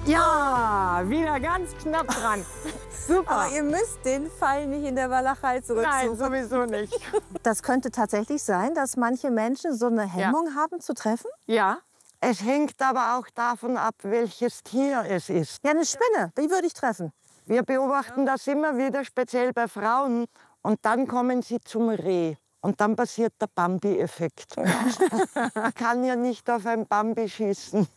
Ja, wieder ganz knapp dran. Super. Aber ihr müsst den Fall nicht in der Walachei zurücksuchen. Nein, sowieso nicht. Das könnte tatsächlich sein, dass manche Menschen so eine Hemmung haben zu treffen? Ja. Es hängt aber auch davon ab, welches Tier es ist. Ja, eine Spinne, die würde ich treffen. Wir beobachten das immer wieder, speziell bei Frauen. Und dann kommen sie zum Reh. Und dann passiert der Bambi-Effekt. Man kann ja nicht auf ein Bambi schießen.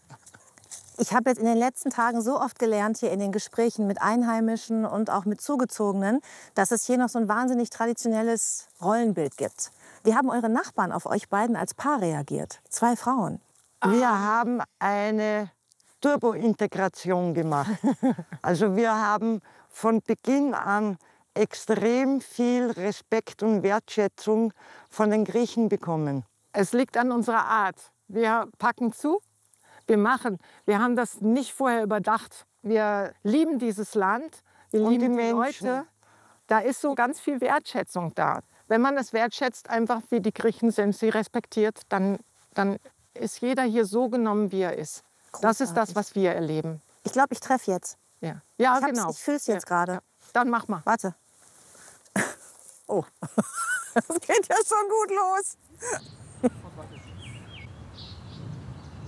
Ich habe jetzt in den letzten Tagen so oft gelernt, hier in den Gesprächen mit Einheimischen und auch mit Zugezogenen, dass es hier noch so ein wahnsinnig traditionelles Rollenbild gibt. Wie haben eure Nachbarn auf euch beiden als Paar reagiert? 2 Frauen. Wir haben eine Turbo-Integration gemacht. Also wir haben von Beginn an extrem viel Respekt und Wertschätzung von den Griechen bekommen. Es liegt an unserer Art. Wir packen zu, wir machen. Wir haben das nicht vorher überdacht. Wir lieben dieses Land, wir lieben die Leute. Da ist so ganz viel Wertschätzung da. Wenn man es wertschätzt, einfach wie die Griechen sind, sie respektiert, dann ist jeder hier so genommen, wie er ist. Großartig. Das ist das, was wir erleben. Ich glaube, ich treffe jetzt. Ja, genau. Ich fühle es jetzt gerade. Ja. Dann mach mal. Warte. Oh, das geht ja schon gut los.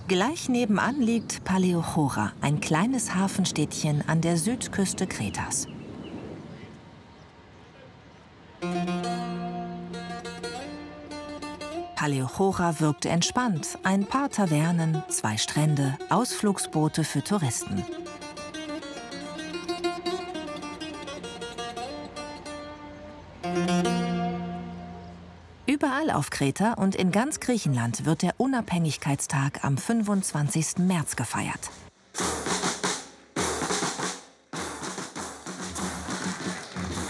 Gleich nebenan liegt Paleochora, ein kleines Hafenstädtchen an der Südküste Kretas. Paleochora wirkte entspannt. Ein paar Tavernen, 2 Strände, Ausflugsboote für Touristen. Überall auf Kreta und in ganz Griechenland wird der Unabhängigkeitstag am 25. März gefeiert.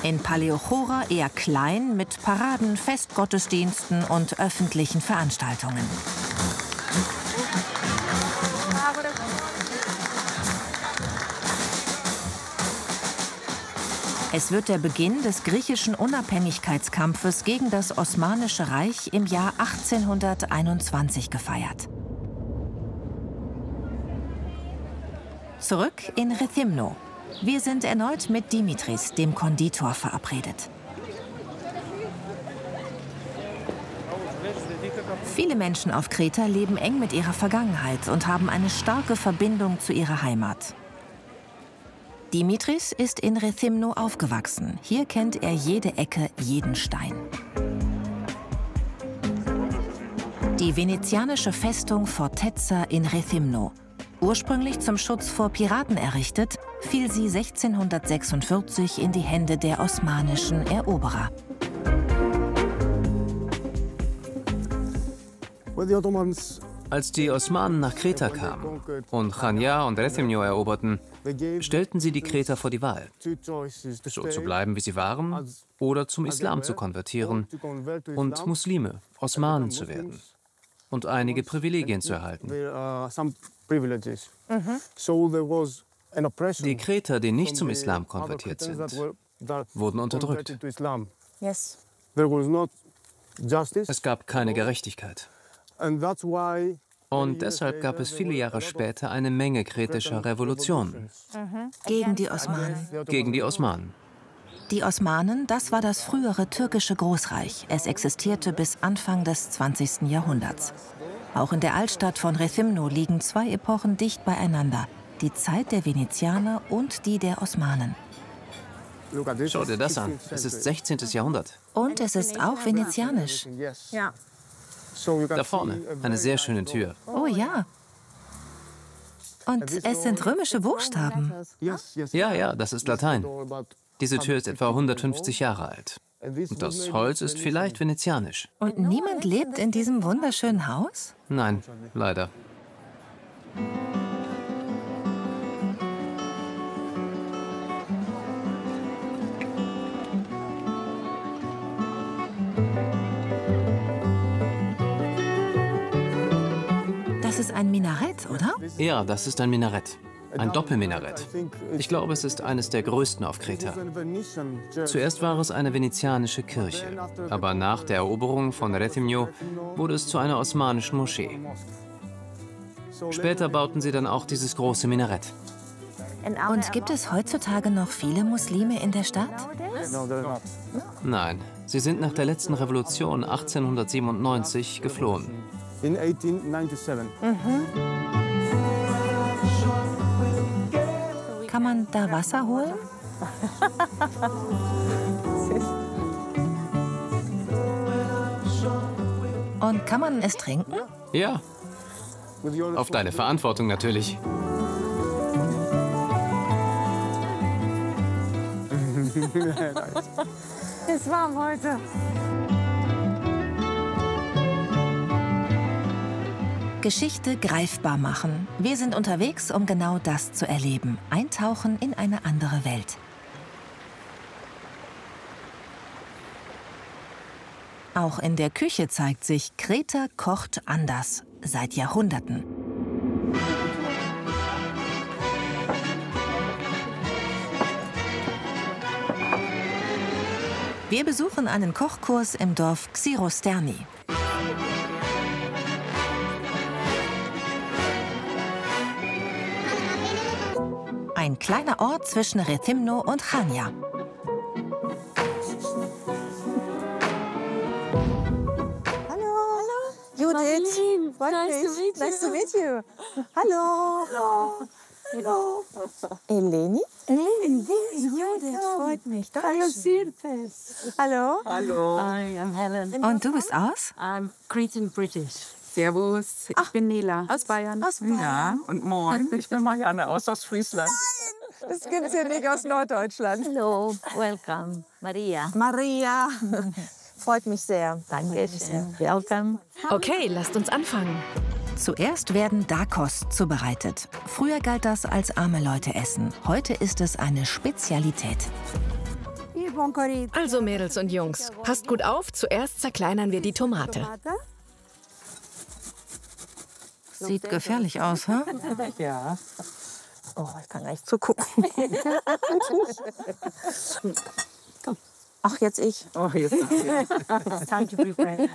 In Paleochora eher klein mit Paraden, Festgottesdiensten und öffentlichen Veranstaltungen. Es wird der Beginn des griechischen Unabhängigkeitskampfes gegen das Osmanische Reich im Jahr 1821 gefeiert. Zurück in Rethymno. Wir sind erneut mit Dimitris, dem Konditor, verabredet. Viele Menschen auf Kreta leben eng mit ihrer Vergangenheit und haben eine starke Verbindung zu ihrer Heimat. Dimitris ist in Rethymno aufgewachsen. Hier kennt er jede Ecke, jeden Stein. Die venezianische Festung Fortezza in Rethymno. Ursprünglich zum Schutz vor Piraten errichtet, fiel sie 1646 in die Hände der osmanischen Eroberer. Als die Osmanen nach Kreta kamen und Chania und Rethymno eroberten, stellten sie die Kreter vor die Wahl, so zu bleiben, wie sie waren, oder zum Islam zu konvertieren und Muslime, Osmanen zu werden und einige Privilegien zu erhalten. Die Kreter, die nicht zum Islam konvertiert sind, wurden unterdrückt. Es gab keine Gerechtigkeit. Und deshalb gab es viele Jahre später eine Menge kretischer Revolutionen. Gegen die Osmanen. Gegen die Osmanen. Die Osmanen, das war das frühere türkische Großreich. Es existierte bis Anfang des 20. Jahrhunderts. Auch in der Altstadt von Rethymno liegen 2 Epochen dicht beieinander. Die Zeit der Venezianer und die der Osmanen. Schau dir das an. Es ist 16. Jahrhundert. Und es ist auch venezianisch. Ja. Da vorne, eine sehr schöne Tür. Oh ja. Und es sind römische Buchstaben. Ja, das ist Latein. Diese Tür ist etwa 150 Jahre alt. Und das Holz ist vielleicht venezianisch. Und niemand lebt in diesem wunderschönen Haus? Nein, leider. Das ist ein Minarett, oder? Ja, das ist ein Minarett. Ein Doppelminarett. Ich glaube, es ist eines der größten auf Kreta. Zuerst war es eine venezianische Kirche, aber nach der Eroberung von Rethymno wurde es zu einer osmanischen Moschee. Später bauten sie dann auch dieses große Minarett. Und gibt es heutzutage noch viele Muslime in der Stadt? Nein, sie sind nach der letzten Revolution 1897 geflohen. In 1897. Kann man da Wasser holen? Und kann man es trinken? Ja. Auf deine Verantwortung natürlich. Ist warm heute. Geschichte greifbar machen. Wir sind unterwegs, um genau das zu erleben. Eintauchen in eine andere Welt. Auch in der Küche zeigt sich, Kreta kocht anders. Seit Jahrhunderten. Wir besuchen einen Kochkurs im Dorf Xirosterni. Ein kleiner Ort zwischen Rethymno und Chania. Judith, nice to meet you. Hallo. Hallo. Eleni? Judith, freut mich. Hallo, Sirtes. Hallo. Hallo. I am Helen. Und du bist aus? I'm Cretan British. Servus, ich bin Nela. Aus Bayern. Aus Bayern. Ja, und moin. Ich bin Marianne aus Friesland. Das gibt's ja nicht aus Norddeutschland. Hallo, welcome. Maria. Maria. Freut mich sehr. Danke sehr. Welcome. Okay, lasst uns anfangen. Zuerst werden Dakos zubereitet. Früher galt das als arme Leute essen. Heute ist es eine Spezialität. Also Mädels und Jungs, passt gut auf, zuerst zerkleinern wir die Tomate. Sieht gefährlich aus, hä? Ja. Oh, ich kann gar nicht zugucken. Ach, jetzt ich. Oh, jetzt ist es. Time to prepare.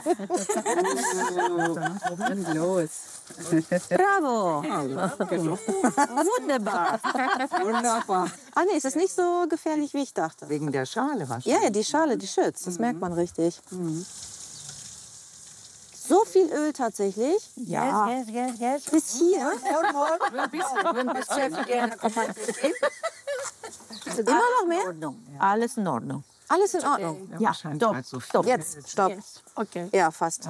Los. Bravo. Wunderbar. Wunderbar. Ah, nee, es ist nicht so gefährlich, wie ich dachte. Wegen der Schale wahrscheinlich. Ja, die Schale, die schützt. Das merkt man richtig. So viel Öl tatsächlich. Ja. Yes. Bis hier. Immer noch mehr? Alles in Ordnung. Alles in Ordnung. Ja, Stopp. halt so Stopp. Jetzt, stopp. Yes. Okay. Ja, fast.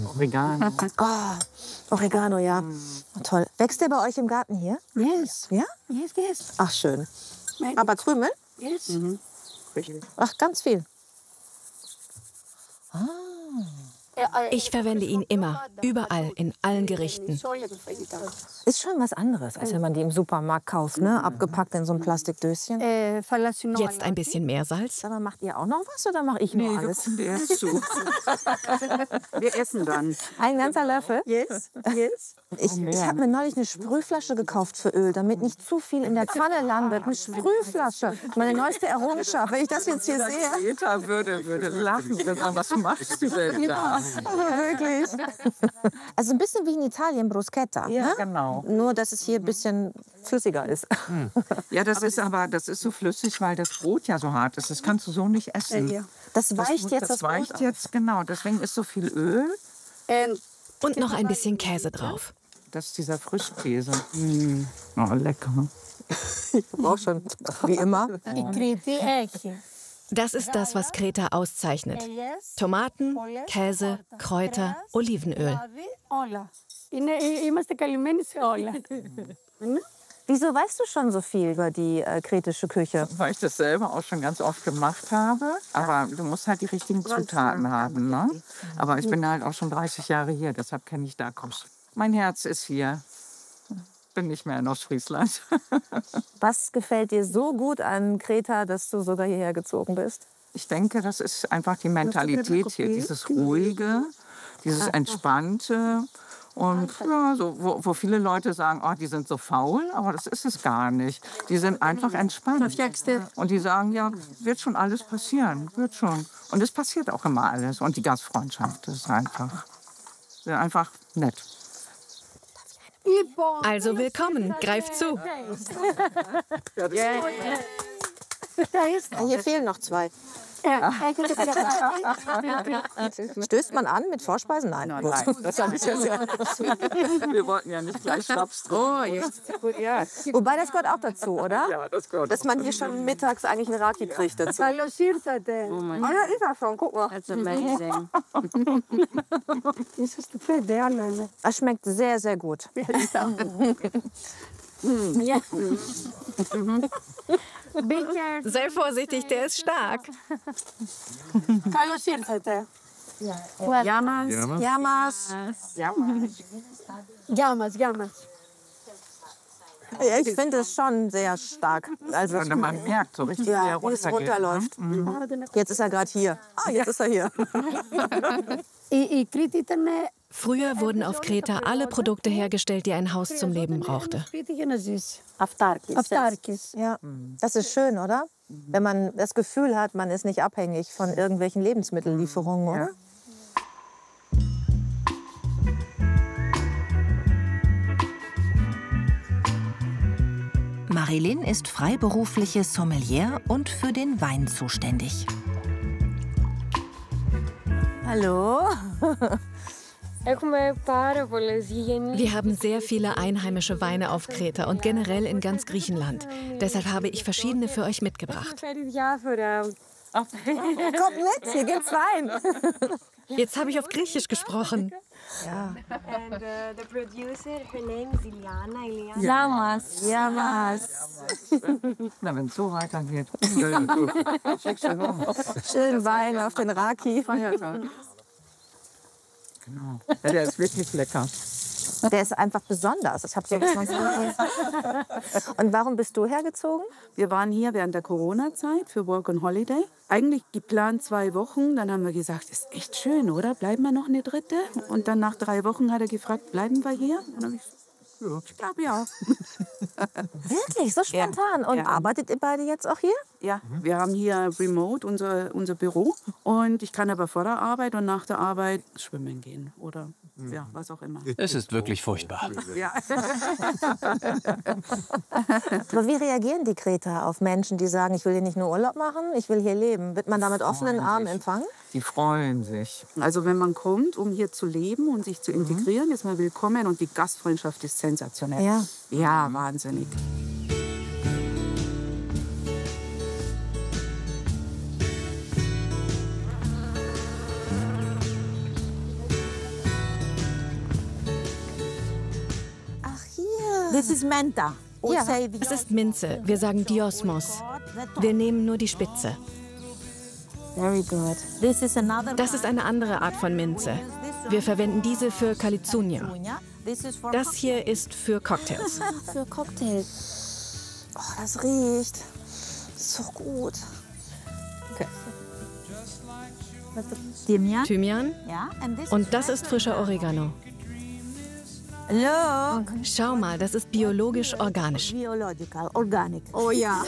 Oregano. Oregano, ja. Toll. Wächst der bei euch im Garten hier? Yes. Ja? Yes. Ach, schön. Aber Krümel? Yes. Ach, ganz viel. Ich verwende ihn immer, überall, in allen Gerichten. Ist schon was anderes, als wenn man die im Supermarkt kauft, ne? Abgepackt in so ein Plastikdöschen. Jetzt ein bisschen mehr Salz. Sag mal, macht ihr auch noch was oder mache ich nur alles? Der ist zu. Wir essen dann. Ein ganzer Löffel? Yes. Ich habe mir neulich eine Sprühflasche gekauft für Öl, damit nicht zu viel in der Pfanne landet. Eine Sprühflasche. Meine neueste Errungenschaft. Wenn ich das jetzt hier sehe. Greta würde lachen. Würde sagen, was machst du denn da? Also wirklich. Also ein bisschen wie in Italien, Bruschetta. Ja, ne? genau. Nur, dass es hier ein bisschen flüssiger ist. Ja, das ist so flüssig, weil das Brot ja so hart ist. Das kannst du so nicht essen. Das weicht jetzt das weicht jetzt, genau. Deswegen ist so viel Öl. Und noch ein bisschen Käse drauf. Das ist dieser Frischkäse. Oh, lecker. Ich brauche schon, wie immer. Das ist das, was Kreta auszeichnet. Tomaten, Käse, Kräuter, Olivenöl. Wieso weißt du schon so viel über die kretische Küche? Weil ich das selber auch schon ganz oft gemacht habe. Aber du musst halt die richtigen Zutaten haben. Ne? Aber ich bin halt auch schon 30 Jahre hier, deshalb kenne ich Dakos. Mein Herz ist hier. Bin nicht mehr in Ostfriesland. Was gefällt dir so gut an Kreta, dass du sogar hierher gezogen bist? Ich denke, das ist einfach die Mentalität hier. Dieses Ruhige, dieses Entspannte. Und ja, so, wo viele Leute sagen, oh, die sind so faul, aber das ist es gar nicht. Die sind einfach entspannt. Und die sagen, ja, wird schon alles passieren, wird schon. Und es passiert auch immer alles. Und die Gastfreundschaft, das ist einfach nett. Also willkommen, greift zu. Hier fehlen noch 2. Stößt man an mit Vorspeisen? Nein. Nein, das habe ich ja sehr. Wir wollten ja nicht gleich Schnaps trinken. Oh, jetzt. Ja. Wobei, das gehört auch dazu, oder? Ja, das gehört. Dass man hier schon mittags eigentlich einen Raki kriegt dazu. Oh ja, ist er schon. Guck mal. That's amazing. Das schmeckt sehr, sehr gut. Sei vorsichtig, der ist stark. Yamas. Ja, ich finde es schon sehr stark. Also, man merkt so richtig, ja, wie es runterläuft. Jetzt ist er gerade hier. Jetzt ist er hier. Früher wurden auf Kreta alle Produkte hergestellt, die ein Haus zum Leben brauchte. Ja, das ist schön, oder? Wenn man das Gefühl hat, man ist nicht abhängig von irgendwelchen Lebensmittellieferungen, oder? Marilyn ist freiberufliche Sommelier und für den Wein zuständig. Hallo. Wir haben sehr viele einheimische Weine auf Kreta und generell in ganz Griechenland. Deshalb habe ich verschiedene für euch mitgebracht. Kommt mit, hier gibt's Wein. Jetzt habe ich auf Griechisch gesprochen. Ja. Yamas. Na, wenn es so weitergeht. Schön Wein auf den Raki. Genau. Ja, der ist wirklich lecker. Der ist einfach besonders. Ich habe so Und warum bist du hergezogen? Wir waren hier während der Corona-Zeit für Work and Holiday. Eigentlich geplant 2 Wochen. Dann haben wir gesagt, das ist echt schön, oder? Bleiben wir noch eine 3. Und dann nach 3 Wochen hat er gefragt, bleiben wir hier? Und dann habe ich gesagt, ich glaube ja. Wirklich, so spontan. Und arbeitet ihr beide jetzt auch hier? Ja, wir haben hier remote unser Büro. Und ich kann aber vor der Arbeit und nach der Arbeit schwimmen gehen oder ja, was auch immer. Es ist wirklich furchtbar. Ja. Aber wie reagieren die Kreter auf Menschen, die sagen, ich will hier nicht nur Urlaub machen, ich will hier leben? Wird man da mit offenen Armen empfangen? Die freuen sich. Also wenn man kommt, um hier zu leben und sich zu integrieren, ist man willkommen und die Gastfreundschaft ist sensationell. Ja, ja, wahnsinnig. Ach hier. Das ist Menta. Ja, es ist Minze. Wir sagen Diosmos. Wir nehmen nur die Spitze. Very good. Das ist eine andere Art von Minze. Wir verwenden diese für Kalizunia. Das hier ist für Cocktails. Für Cocktails. Oh, das riecht so gut. Okay. Thymian. Und das ist frischer Oregano. Hallo. Schau mal, das ist biologisch organisch. Biological, organic. Oh ja,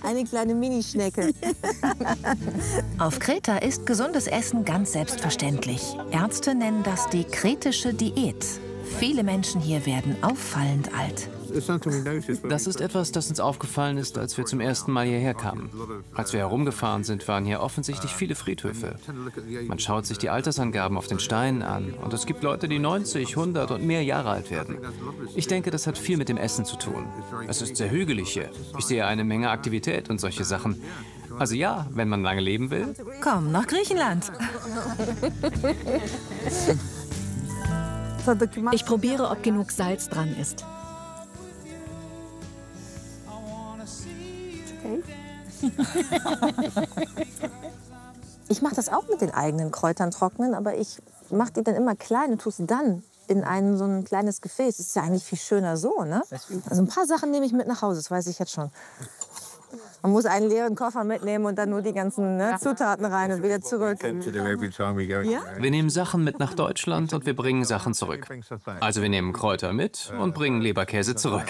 eine kleine Minischnecke. Auf Kreta ist gesundes Essen ganz selbstverständlich. Ärzte nennen das die kretische Diät. Viele Menschen hier werden auffallend alt. Das ist etwas, das uns aufgefallen ist, als wir zum ersten Mal hierher kamen. Als wir herumgefahren sind, waren hier offensichtlich viele Friedhöfe. Man schaut sich die Altersangaben auf den Steinen an und es gibt Leute, die 90, 100 und mehr Jahre alt werden. Ich denke, das hat viel mit dem Essen zu tun. Es ist sehr hügelig hier. Ich sehe eine Menge Aktivität und solche Sachen. Also ja, wenn man lange leben will. Komm nach Griechenland. Ich probiere, ob genug Salz dran ist. Ich mache das auch mit den eigenen Kräutern trocknen, aber ich mache die dann immer klein und tue sie dann in so ein kleines Gefäß. Das ist ja eigentlich viel schöner so, ne? Also ein paar Sachen nehme ich mit nach Hause, das weiß ich jetzt schon. Man muss einen leeren Koffer mitnehmen und dann nur die ganzen Zutaten rein und wieder zurück. Ja? Wir nehmen Sachen mit nach Deutschland und wir bringen Sachen zurück. Also wir nehmen Kräuter mit und bringen Leberkäse zurück.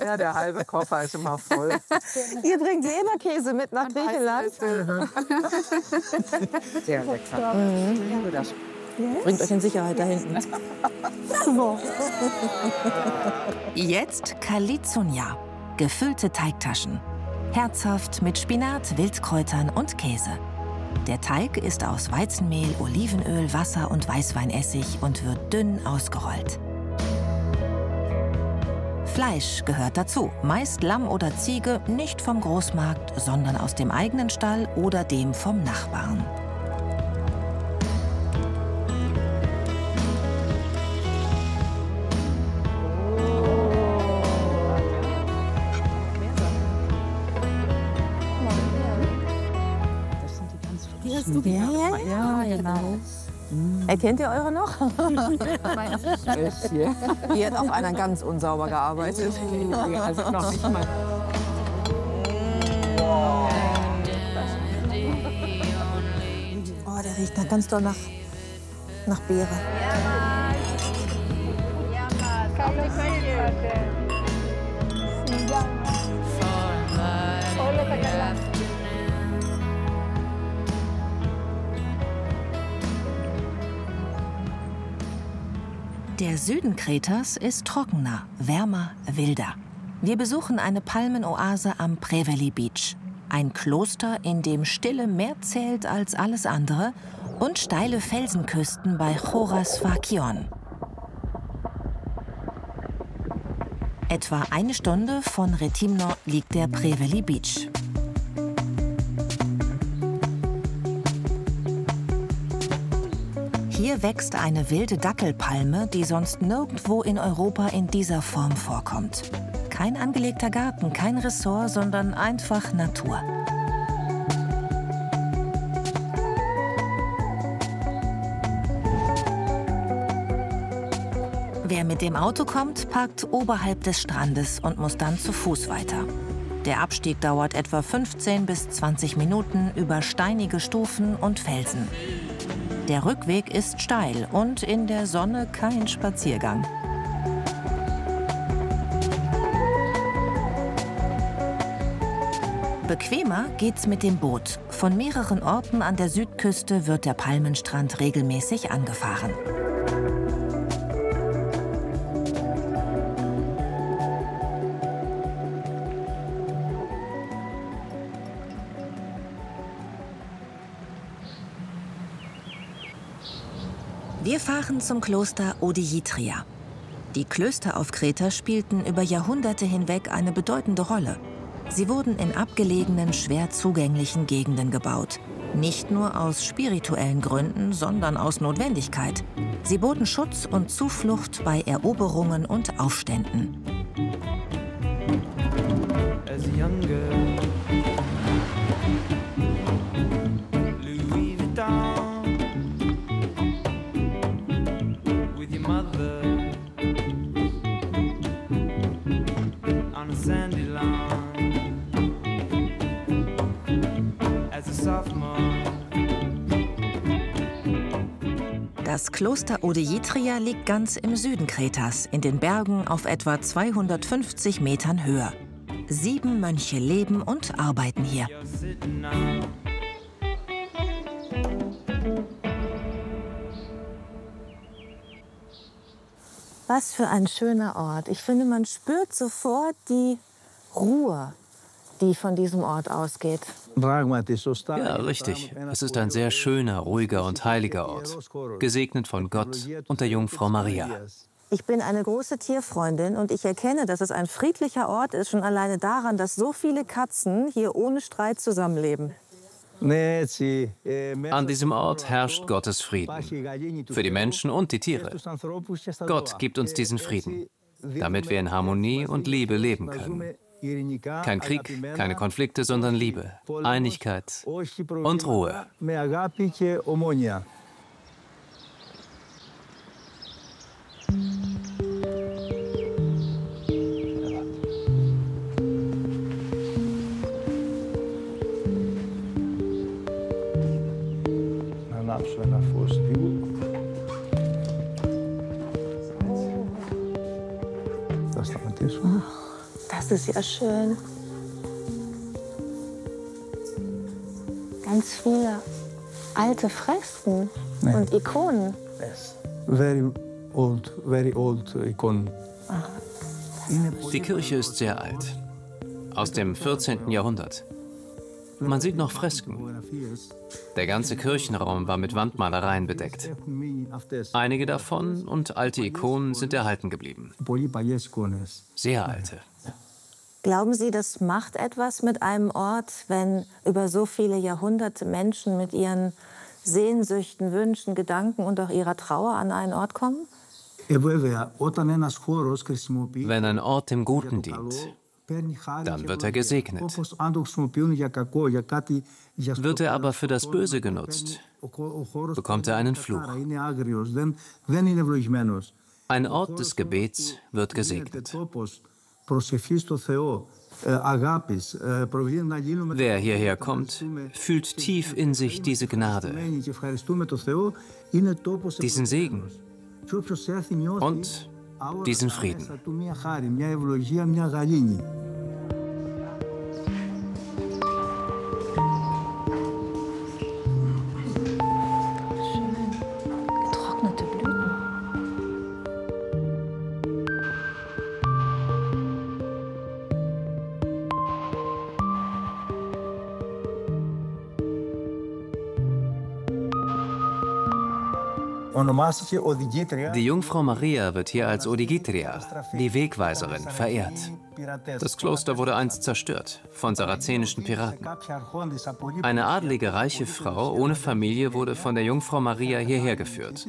Ja, der halbe Koffer ist immer voll. Ihr bringt Leberkäse mit nach Griechenland? Sehr lecker. Bringt euch in Sicherheit da hinten. Jetzt Kalizunia, gefüllte Teigtaschen. Herzhaft mit Spinat, Wildkräutern und Käse. Der Teig ist aus Weizenmehl, Olivenöl, Wasser und Weißweinessig und wird dünn ausgerollt. Fleisch gehört dazu, meist Lamm oder Ziege, nicht vom Großmarkt, sondern aus dem eigenen Stall oder dem vom Nachbarn. Ja, genau. Erkennt ihr eure noch? Die hat auch einer ganz unsauber gearbeitet. Also noch nicht mal. Oh, der riecht ganz doll nach Beere. Der Süden Kretas ist trockener, wärmer, wilder. Wir besuchen eine Palmenoase am Preveli Beach. Ein Kloster, in dem Stille mehr zählt als alles andere und steile Felsenküsten bei Chorasfarkion. Etwa eine Stunde von Rethymno liegt der Preveli Beach. Hier wächst eine wilde Dackelpalme, die sonst nirgendwo in Europa in dieser Form vorkommt. Kein angelegter Garten, kein Ressort, sondern einfach Natur. Wer mit dem Auto kommt, parkt oberhalb des Strandes und muss dann zu Fuß weiter. Der Abstieg dauert etwa 15 bis 20 Minuten über steinige Stufen und Felsen. Der Rückweg ist steil und in der Sonne kein Spaziergang. Bequemer geht's mit dem Boot. Von mehreren Orten an der Südküste wird der Palmenstrand regelmäßig angefahren. Wir fahren zum Kloster Odeitria. Die Klöster auf Kreta spielten über Jahrhunderte hinweg eine bedeutende Rolle. Sie wurden in abgelegenen, schwer zugänglichen Gegenden gebaut. Nicht nur aus spirituellen Gründen, sondern aus Notwendigkeit. Sie boten Schutz und Zuflucht bei Eroberungen und Aufständen. Das Kloster Odeitria liegt ganz im Süden Kretas, in den Bergen auf etwa 250 Metern Höhe. 7 Mönche leben und arbeiten hier. Was für ein schöner Ort. Ich finde, man spürt sofort die Ruhe, die von diesem Ort ausgeht. Ja, richtig. Es ist ein sehr schöner, ruhiger und heiliger Ort, gesegnet von Gott und der Jungfrau Maria. Ich bin eine große Tierfreundin und ich erkenne, dass es ein friedlicher Ort ist, schon alleine daran, dass so viele Katzen hier ohne Streit zusammenleben. An diesem Ort herrscht Gottes Frieden, für die Menschen und die Tiere. Gott gibt uns diesen Frieden, damit wir in Harmonie und Liebe leben können. Kein Krieg, keine Konflikte, sondern Liebe, Einigkeit und Ruhe. Das ist ja schön. Ganz viele alte Fresken und Ikonen. Very old icon. Die Kirche ist sehr alt, aus dem 14. Jahrhundert. Man sieht noch Fresken. Der ganze Kirchenraum war mit Wandmalereien bedeckt. Einige davon und alte Ikonen sind erhalten geblieben. Sehr alte. Glauben Sie, das macht etwas mit einem Ort, wenn über so viele Jahrhunderte Menschen mit ihren Sehnsüchten, Wünschen, Gedanken und auch ihrer Trauer an einen Ort kommen? Wenn ein Ort dem Guten dient, dann wird er gesegnet. Wird er aber für das Böse genutzt, bekommt er einen Fluch. Ein Ort des Gebets wird gesegnet. Wer hierher kommt, fühlt tief in sich diese Gnade, diesen Segen und diesen Frieden. Getrocknete Blüten. Die Jungfrau Maria wird hier als Odigitria, die Wegweiserin, verehrt. Das Kloster wurde einst zerstört von sarazenischen Piraten. Eine adlige, reiche Frau ohne Familie wurde von der Jungfrau Maria hierher geführt.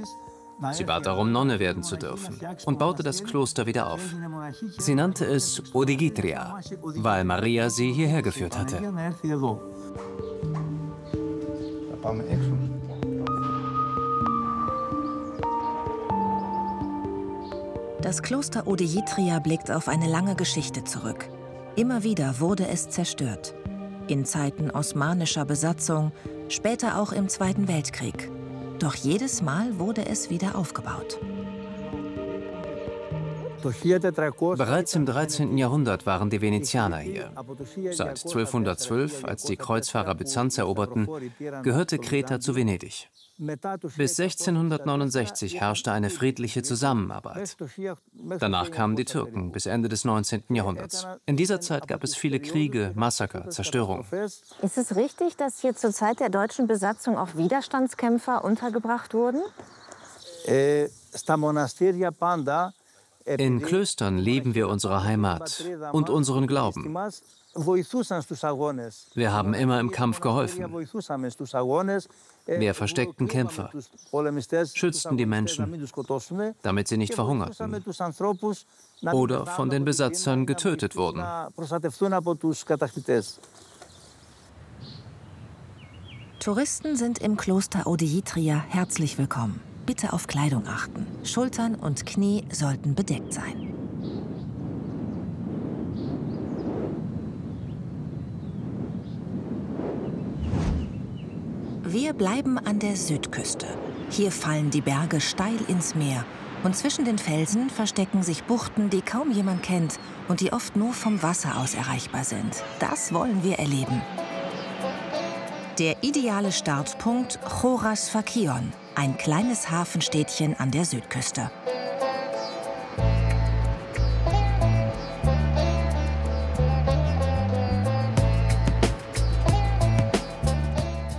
Sie bat darum, Nonne werden zu dürfen und baute das Kloster wieder auf. Sie nannte es Odigitria, weil Maria sie hierher geführt hatte. Das Kloster Odigitria blickt auf eine lange Geschichte zurück. Immer wieder wurde es zerstört. In Zeiten osmanischer Besatzung, später auch im Zweiten Weltkrieg. Doch jedes Mal wurde es wieder aufgebaut. Bereits im 13. Jahrhundert waren die Venezianer hier. Seit 1212, als die Kreuzfahrer Byzanz eroberten, gehörte Kreta zu Venedig. Bis 1669 herrschte eine friedliche Zusammenarbeit. Danach kamen die Türken bis Ende des 19. Jahrhunderts. In dieser Zeit gab es viele Kriege, Massaker, Zerstörungen. Ist es richtig, dass hier zur Zeit der deutschen Besatzung auch Widerstandskämpfer untergebracht wurden? In Klöstern lieben wir unsere Heimat und unseren Glauben. Wir haben immer im Kampf geholfen. Wir versteckten Kämpfer, schützten die Menschen, damit sie nicht verhungerten oder von den Besatzern getötet wurden. Touristen sind im Kloster Odigitria herzlich willkommen. Bitte auf Kleidung achten. Schultern und Knie sollten bedeckt sein. Wir bleiben an der Südküste. Hier fallen die Berge steil ins Meer. Und zwischen den Felsen verstecken sich Buchten, die kaum jemand kennt und die oft nur vom Wasser aus erreichbar sind. Das wollen wir erleben. Der ideale Startpunkt Choras Fakion, ein kleines Hafenstädtchen an der Südküste.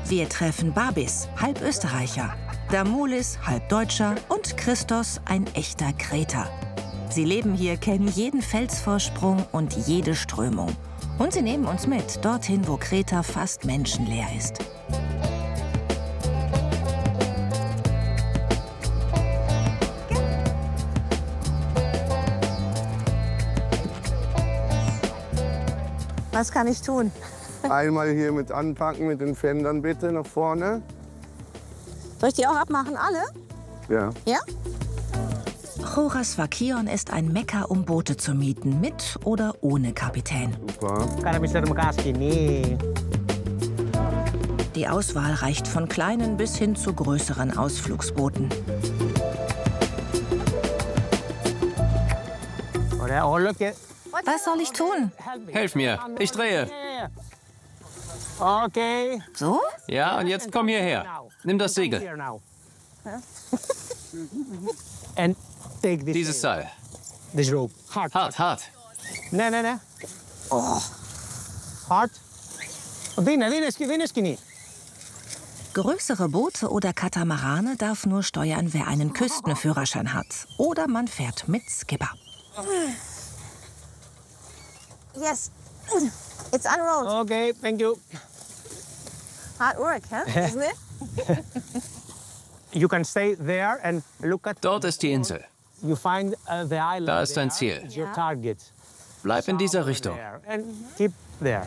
Wir treffen Babis, halb Österreicher, Damulis, halb Deutscher und Christos, ein echter Kreter. Sie leben hier, kennen jeden Felsvorsprung und jede Strömung. Und sie nehmen uns mit, dorthin, wo Kreta fast menschenleer ist. Was kann ich tun? Einmal hier mit anpacken, mit den Fendern bitte nach vorne. Soll ich die auch abmachen, alle? Ja. Ja? Choras Fakion ist ein Mekka, um Boote zu mieten, mit oder ohne Kapitän. Super. Die Auswahl reicht von kleinen bis hin zu größeren Ausflugsbooten. Was soll ich tun? Helf mir, ich drehe. Okay. So? Ja, und jetzt komm hierher. Nimm das Segel. Dieses Seil. Hart, hart. Größere Boote oder Katamarane darf nur steuern, wer einen Küstenführerschein hat. Oder man fährt mit Skipper. Yes, it's unrolled. Okay, thank you. Hard work, huh? Isn't it? You can stay there and look at. Dort ist die Insel. You find the island. Da ist dein Ziel. It's your target. Bleib in dieser Richtung. And keep there.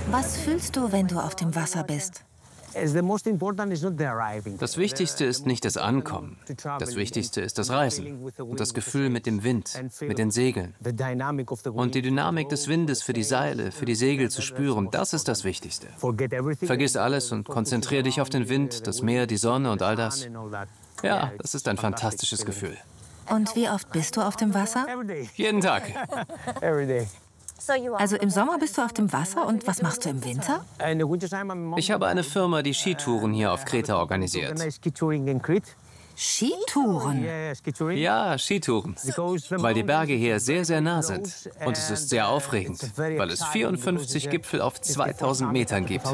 Was fühlst du, wenn du auf dem Wasser bist? Das Wichtigste ist nicht das Ankommen. Das Wichtigste ist das Reisen und das Gefühl mit dem Wind, mit den Segeln. Und die Dynamik des Windes für die Seile, für die Segel zu spüren, das ist das Wichtigste. Vergiss alles und konzentriere dich auf den Wind, das Meer, die Sonne und all das. Ja, das ist ein fantastisches Gefühl. Und wie oft bist du auf dem Wasser? Jeden Tag. Also im Sommer bist du auf dem Wasser und was machst du im Winter? Ich habe eine Firma, die Skitouren hier auf Kreta organisiert. Skitouren? Ja, Skitouren. Weil die Berge hier sehr, sehr nah sind. Und es ist sehr aufregend, weil es 54 Gipfel auf 2000 Metern gibt.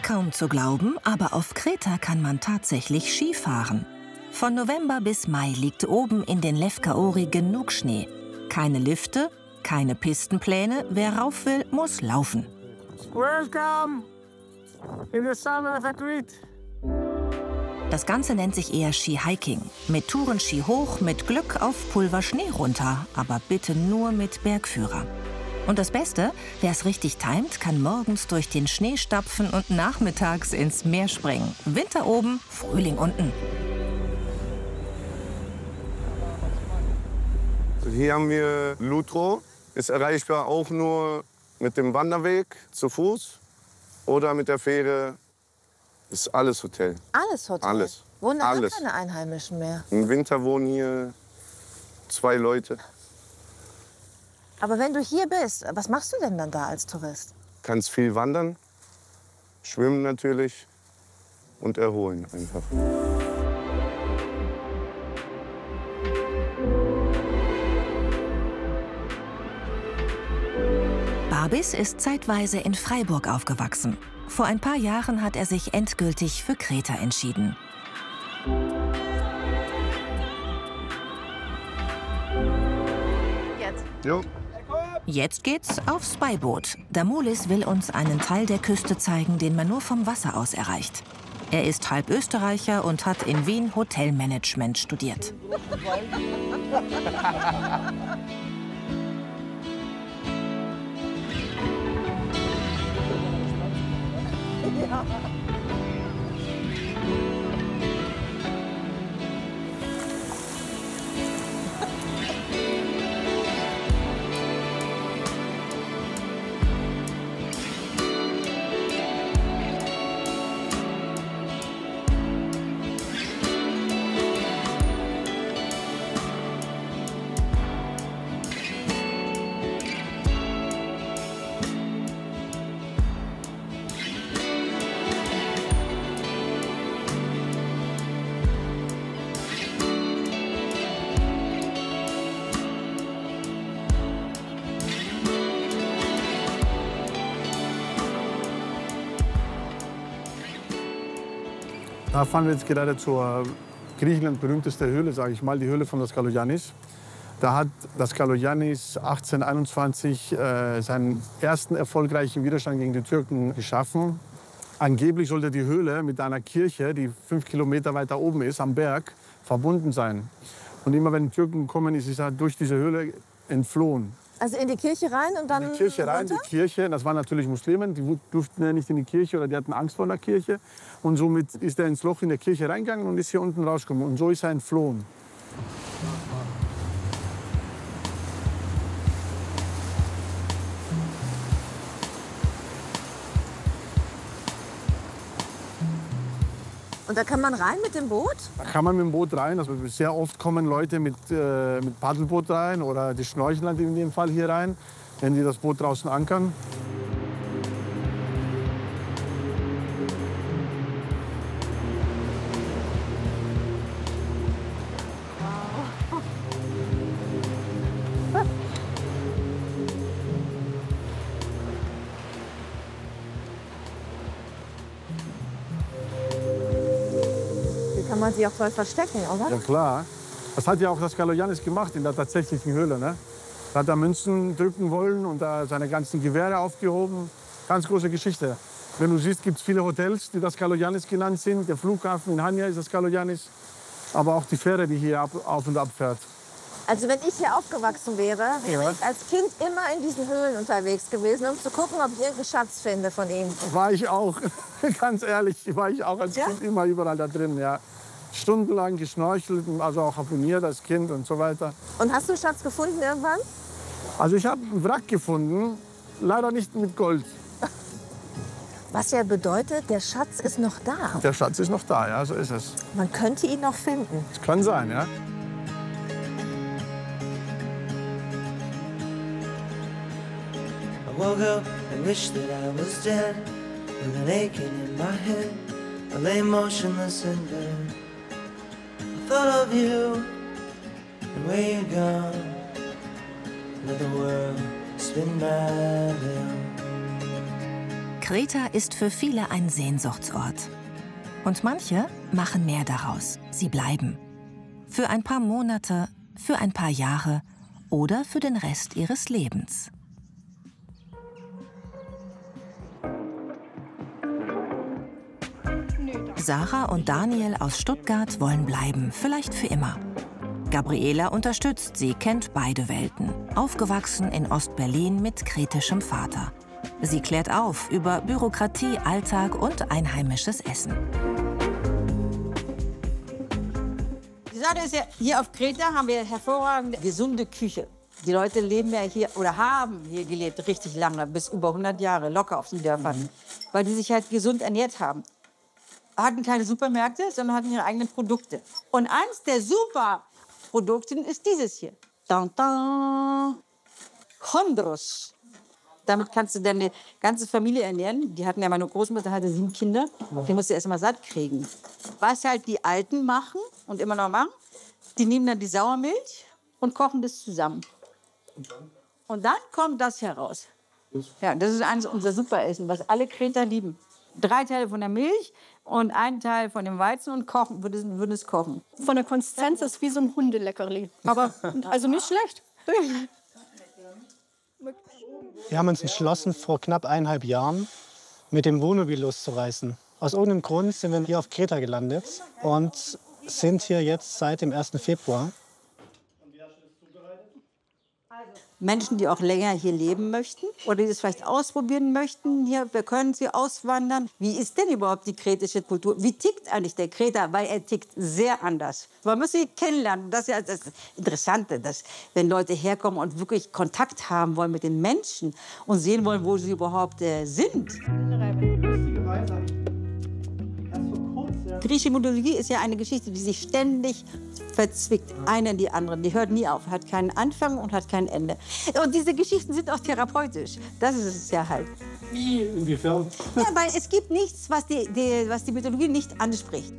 Kaum zu glauben, aber auf Kreta kann man tatsächlich Ski fahren. Von November bis Mai liegt oben in den Lefkaori genug Schnee. Keine Lifte, keine Pistenpläne. Wer rauf will, muss laufen. Welcome in the summer of Crete. Das Ganze nennt sich eher Ski-Hiking. Mit Tourenski hoch, mit Glück auf Pulverschnee runter. Aber bitte nur mit Bergführer. Und das Beste, wer es richtig timet, kann morgens durch den Schnee stapfen und nachmittags ins Meer springen. Winter oben, Frühling unten. Hier haben wir Lutro. Ist erreichbar auch nur mit dem Wanderweg zu Fuß oder mit der Fähre. Ist alles Hotel. Alles Hotel? Alles. Wohnen da alles. Keine Einheimischen mehr? Im Winter wohnen hier 2 Leute. Aber wenn du hier bist, was machst du denn dann da als Tourist? Kannst viel wandern, schwimmen natürlich und erholen einfach. Barbis ist zeitweise in Freiburg aufgewachsen. Vor ein paar Jahren hat er sich endgültig für Kreta entschieden. Jetzt. Jo. Jetzt geht's aufs Beiboot. Damulis will uns einen Teil der Küste zeigen, den man nur vom Wasser aus erreicht. Er ist halb Österreicher und hat in Wien Hotelmanagement studiert. Da fahren wir jetzt gerade zur Griechenland berühmteste Höhle, sage ich mal, die Höhle von das Kalogiannis. Da hat das Kalogiannis 1821 seinen ersten erfolgreichen Widerstand gegen die Türken geschaffen. Angeblich sollte die Höhle mit einer Kirche, die 5 Kilometer weiter oben ist, am Berg, verbunden sein. Und immer wenn die Türken kommen, ist er durch diese Höhle entflohen. Also in die Kirche rein und dann in die Kirche rein, runter? die Kirche, das waren natürlich Muslimen, die durften ja nicht in die Kirche oder die hatten Angst vor der Kirche. Und somit ist er ins Loch in der Kirche reingegangen und ist hier unten rausgekommen. Und so ist er entflohen. Und da kann man rein mit dem Boot? Da kann man mit dem Boot rein. Also sehr oft kommen Leute mit Paddelboot rein oder die schnorcheln in dem Fall hier rein, wenn die das Boot draußen ankern. man sich auch toll verstecken, oder? Ja, klar. Das hat ja auch das Kaloyanis gemacht in der tatsächlichen Höhle. Ne? Da hat er Münzen drücken wollen und da seine ganzen Gewehre aufgehoben. Ganz große Geschichte. Wenn du siehst, gibt es viele Hotels, die das Kaloyanis genannt sind. Der Flughafen in Hania ist das Kaloyanis. Aber auch die Fähre, die hier auf und ab fährt. Also wenn ich hier aufgewachsen wäre ich als Kind immer in diesen Höhlen unterwegs gewesen, um zu gucken, ob ich irgendeinen Schatz finde von ihm. War ich auch, ganz ehrlich, war ich auch als Kind immer überall da drin. Ja. Stundenlang geschnorchelt, also auch abonniert als Kind und so weiter. Und hast du einen Schatz gefunden irgendwann? Also ich habe einen Wrack gefunden, leider nicht mit Gold. Was ja bedeutet, der Schatz ist noch da. Der Schatz ist noch da, ja, so ist es. Man könnte ihn noch finden. Das kann sein, ja. I woke up and wished that I was dead, with an aching in my head. I lay motionless in bed. I thought of you and where you're gone. Let the world spin round and Kreta ist für viele ein Sehnsuchtsort. Und manche machen mehr daraus. Sie bleiben. Für ein paar Monate, für ein paar Jahre oder für den Rest ihres Lebens. Sarah und Daniel aus Stuttgart wollen bleiben, vielleicht für immer. Gabriela unterstützt sie, kennt beide Welten. Aufgewachsen in Ostberlin mit kretischem Vater. Sie klärt auf über Bürokratie, Alltag und einheimisches Essen. Die Sache ist ja, hier auf Kreta haben wir hervorragende, gesunde Küche. Die Leute leben ja hier oder haben hier gelebt, richtig lange, bis über 100 Jahre, locker auf den Dörfern. Weil die sich halt gesund ernährt haben. Hatten keine Supermärkte, sondern hatten ihre eigenen Produkte. Und eins der Superprodukte ist dieses hier. Chondros. Damit kannst du deine ganze Familie ernähren. Die hatten ja, meine Großmutter hatte 7 Kinder. Die musste erst mal satt kriegen. Was halt die Alten machen und immer noch machen, die nehmen dann die Sauermilch und kochen das zusammen. Und dann kommt das heraus. Ja, das ist eines unserer Superessen, was alle Kreter lieben. 3 Teile von der Milch und 1 Teil von dem Weizen und kochen, würde es kochen. Von der Konsistenz ist wie so ein Hundeleckerli. Aber also nicht schlecht. Wir haben uns entschlossen, vor knapp 1,5 Jahren mit dem Wohnmobil loszureisen. Aus irgendeinem Grund sind wir hier auf Kreta gelandet und sind hier jetzt seit dem 1. Februar. Menschen, die auch länger hier leben möchten oder die das vielleicht ausprobieren möchten, hier können sie auswandern. Wie ist denn überhaupt die kretische Kultur? Wie tickt eigentlich der Kreter? Weil er tickt sehr anders. Man muss sie kennenlernen. Das ist ja das Interessante, dass wenn Leute herkommen und wirklich Kontakt haben wollen mit den Menschen und sehen wollen, wo sie überhaupt sind. Griechische Mythologie ist ja eine Geschichte, die sich ständig verzwickt, eine in die andere. Die hört nie auf, hat keinen Anfang und hat kein Ende. Und diese Geschichten sind auch therapeutisch. Das ist es ja halt. Inwiefern? Ja, weil es gibt nichts, was die Mythologie nicht anspricht.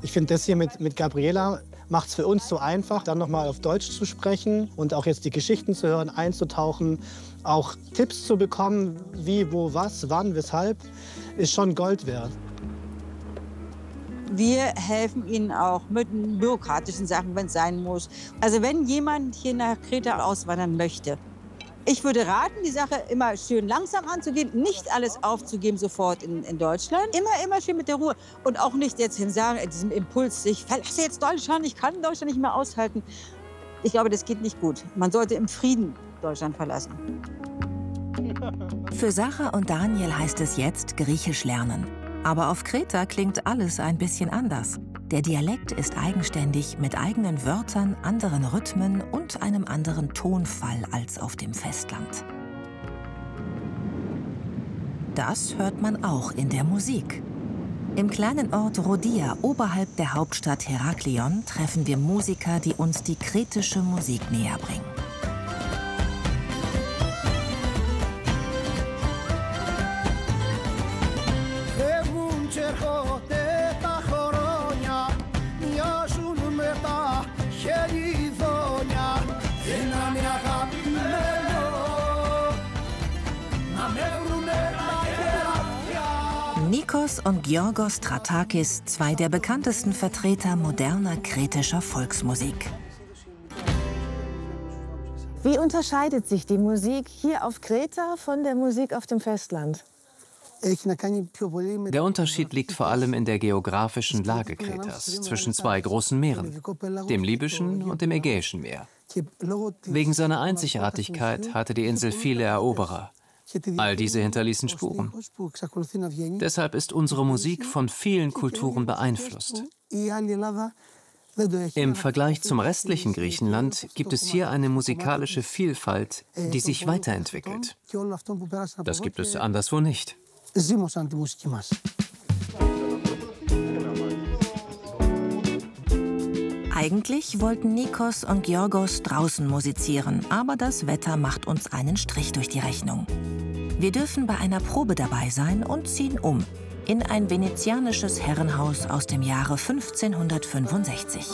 Ich finde, das hier mit Gabriela macht es für uns so einfach, dann noch mal auf Deutsch zu sprechen und auch jetzt die Geschichten zu hören, einzutauchen, auch Tipps zu bekommen, wie, wo, was, wann, weshalb, ist schon Gold wert. Wir helfen ihnen auch mit bürokratischen Sachen, wenn es sein muss. Also wenn jemand hier nach Kreta auswandern möchte, ich würde raten, die Sache immer schön langsam anzugehen, nicht alles aufzugeben sofort in Deutschland. Immer schön mit der Ruhe und auch nicht jetzt sagen, diesem Impuls, ich verlasse jetzt Deutschland, ich kann Deutschland nicht mehr aushalten. Ich glaube, das geht nicht gut. Man sollte im Frieden Deutschland verlassen. Für Sarah und Daniel heißt es jetzt Griechisch lernen. Aber auf Kreta klingt alles ein bisschen anders. Der Dialekt ist eigenständig mit eigenen Wörtern, anderen Rhythmen und einem anderen Tonfall als auf dem Festland. Das hört man auch in der Musik. Im kleinen Ort Rhodia oberhalb der Hauptstadt Heraklion treffen wir Musiker, die uns die kretische Musik näher bringen. Nikos Nikos und Giorgos Stratakis, zwei der bekanntesten Vertreter moderner kretischer Volksmusik. Wie unterscheidet sich die Musik hier auf Kreta von der Musik auf dem Festland? Der Unterschied liegt vor allem in der geografischen Lage Kretas zwischen zwei großen Meeren, dem Libyschen und dem Ägäischen Meer. Wegen seiner Einzigartigkeit hatte die Insel viele Eroberer. All diese hinterließen Spuren. Deshalb ist unsere Musik von vielen Kulturen beeinflusst. Im Vergleich zum restlichen Griechenland gibt es hier eine musikalische Vielfalt, die sich weiterentwickelt. Das gibt es anderswo nicht. Eigentlich wollten Nikos und Giorgos draußen musizieren, aber das Wetter macht uns einen Strich durch die Rechnung. Wir dürfen bei einer Probe dabei sein und ziehen um in ein venezianisches Herrenhaus aus dem Jahre 1565.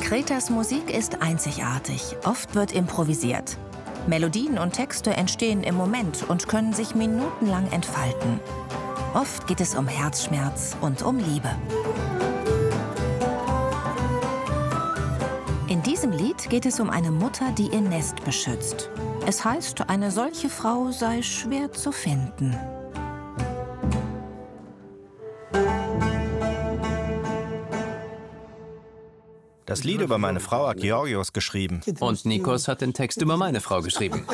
Kretas Musik ist einzigartig. Oft wird improvisiert. Melodien und Texte entstehen im Moment und können sich minutenlang entfalten. Oft geht es um Herzschmerz und um Liebe. In diesem Lied geht es um eine Mutter, die ihr Nest beschützt. Es heißt, eine solche Frau sei schwer zu finden. Das Lied über meine Frau hat Georgios geschrieben. Und Nikos hat den Text über meine Frau geschrieben.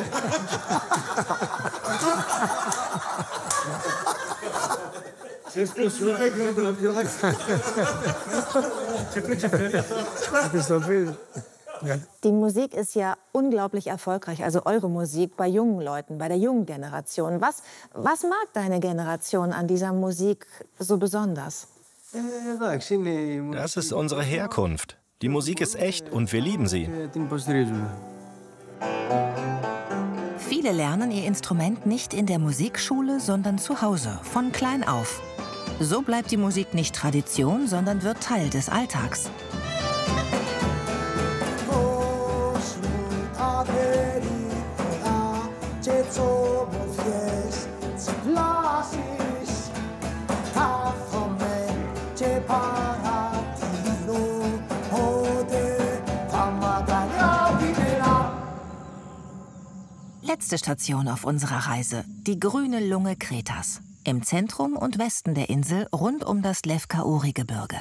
Die Musik ist ja unglaublich erfolgreich, also eure Musik bei jungen Leuten, bei der jungen Generation. Was mag deine Generation an dieser Musik so besonders? Das ist unsere Herkunft. Die Musik ist echt und wir lieben sie. Viele lernen ihr Instrument nicht in der Musikschule, sondern zu Hause, von klein auf. So bleibt die Musik nicht Tradition, sondern wird Teil des Alltags. Letzte Station auf unserer Reise, die grüne Lunge Kretas. Im Zentrum und Westen der Insel, rund um das Lefkaouri-Gebirge.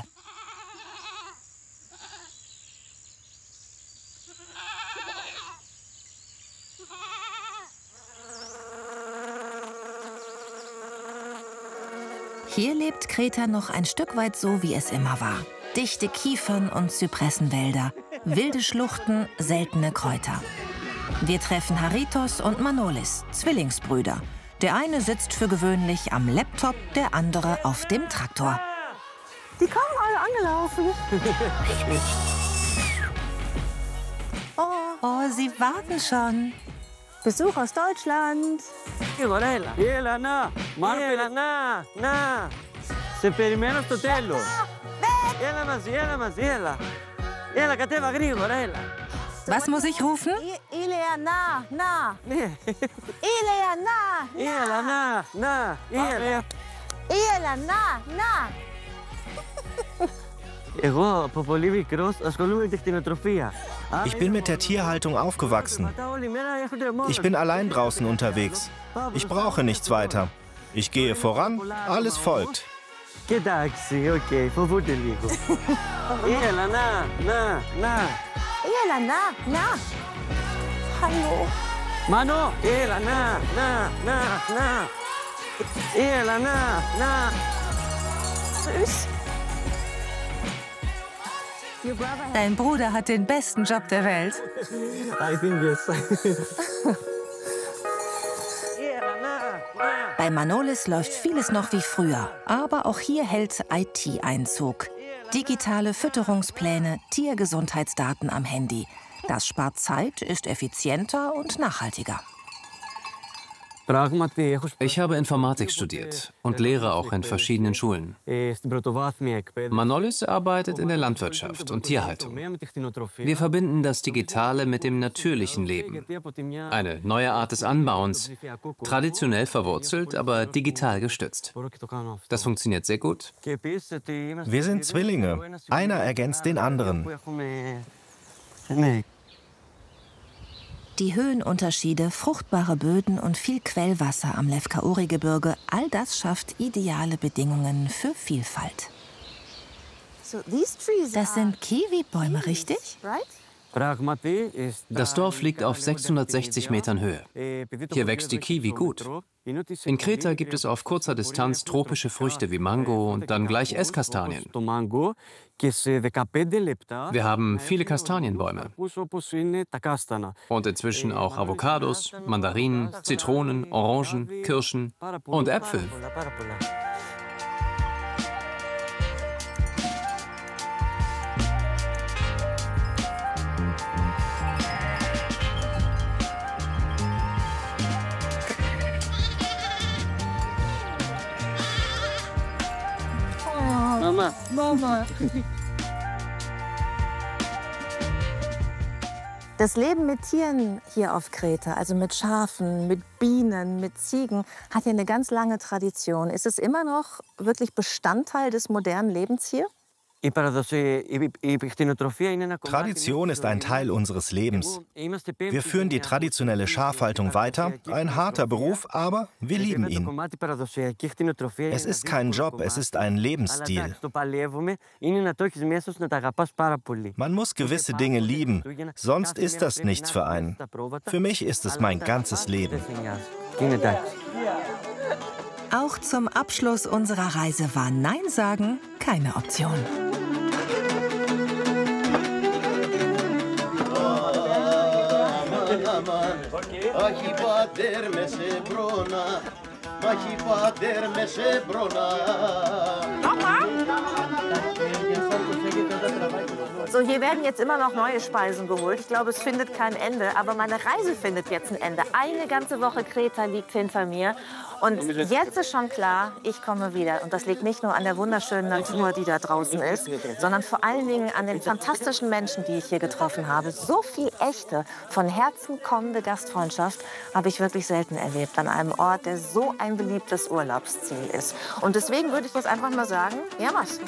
Hier lebt Kreta noch ein Stück weit so, wie es immer war. Dichte Kiefern- und Zypressenwälder, wilde Schluchten, seltene Kräuter. Wir treffen Haritos und Manolis, Zwillingsbrüder. Der eine sitzt für gewöhnlich am Laptop, der andere auf dem Traktor. Die kommen alle angelaufen. Oh, sie warten schon. Besuch aus Deutschland. Σε περιμένω στο τέλος. Έλα μαζί, έλα, κατέβα γρήγορα, έλα. Was muss ich rufen? Ileana, na. Ileana, na. Ileana, na. Εγώ από πολύ μικρός ασχολούμαι με τη κτηνοτροφία. Ich bin mit der Tierhaltung aufgewachsen. Ich bin allein draußen unterwegs. Ich brauche nichts weiter. Ich gehe voran, alles folgt. Εντάξει, οκ, φοβούνται λίγο. Έλα, να. Έλα, να. Hallo. Mano, έλα, να. Έλα, να. Süß. Dein Bruder hat den besten Job der Welt. I think yes. Bei Manolis läuft vieles noch wie früher, aber auch hier hält IT Einzug. Digitale Fütterungspläne, Tiergesundheitsdaten am Handy. Das spart Zeit, ist effizienter und nachhaltiger. Ich habe Informatik studiert und lehre auch in verschiedenen Schulen. Manolis arbeitet in der Landwirtschaft und Tierhaltung. Wir verbinden das Digitale mit dem natürlichen Leben. Eine neue Art des Anbauens, traditionell verwurzelt, aber digital gestützt. Das funktioniert sehr gut. Wir sind Zwillinge. Einer ergänzt den anderen. Die Höhenunterschiede, fruchtbare Böden und viel Quellwasser am Lefkauri-Gebirge, all das schafft ideale Bedingungen für Vielfalt. Das sind Kiwi-Bäume, richtig? Das Dorf liegt auf 660 Metern Höhe. Hier wächst die Kiwi gut. In Kreta gibt es auf kurzer Distanz tropische Früchte wie Mango und dann gleich Esskastanien. Wir haben viele Kastanienbäume. Und inzwischen auch Avocados, Mandarinen, Zitronen, Orangen, Kirschen und Äpfel. Mama. Das Leben mit Tieren hier auf Kreta, also mit Schafen, mit Bienen, mit Ziegen, hat ja eine ganz lange Tradition. Ist es immer noch wirklich Bestandteil des modernen Lebens hier? Tradition ist ein Teil unseres Lebens. Wir führen die traditionelle Schafhaltung weiter, ein harter Beruf, aber wir lieben ihn. Es ist kein Job, es ist ein Lebensstil. Man muss gewisse Dinge lieben, sonst ist das nichts für einen. Für mich ist es mein ganzes Leben. Auch zum Abschluss unserer Reise war Nein sagen keine Option. So, hier werden jetzt immer noch neue Speisen geholt. Ich glaube, es findet kein Ende. Aber meine Reise findet jetzt ein Ende. Eine ganze Woche Kreta liegt hinter mir. Und jetzt ist schon klar, ich komme wieder. Und das liegt nicht nur an der wunderschönen Natur, die da draußen ist, sondern vor allen Dingen an den fantastischen Menschen, die ich hier getroffen habe. So viel echte, von Herzen kommende Gastfreundschaft habe ich wirklich selten erlebt an einem Ort, der so ein beliebtes Urlaubsziel ist. Und deswegen würde ich jetzt einfach mal sagen, ja, was?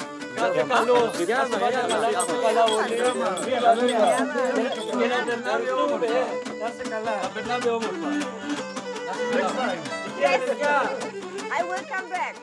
Yes, I will come back.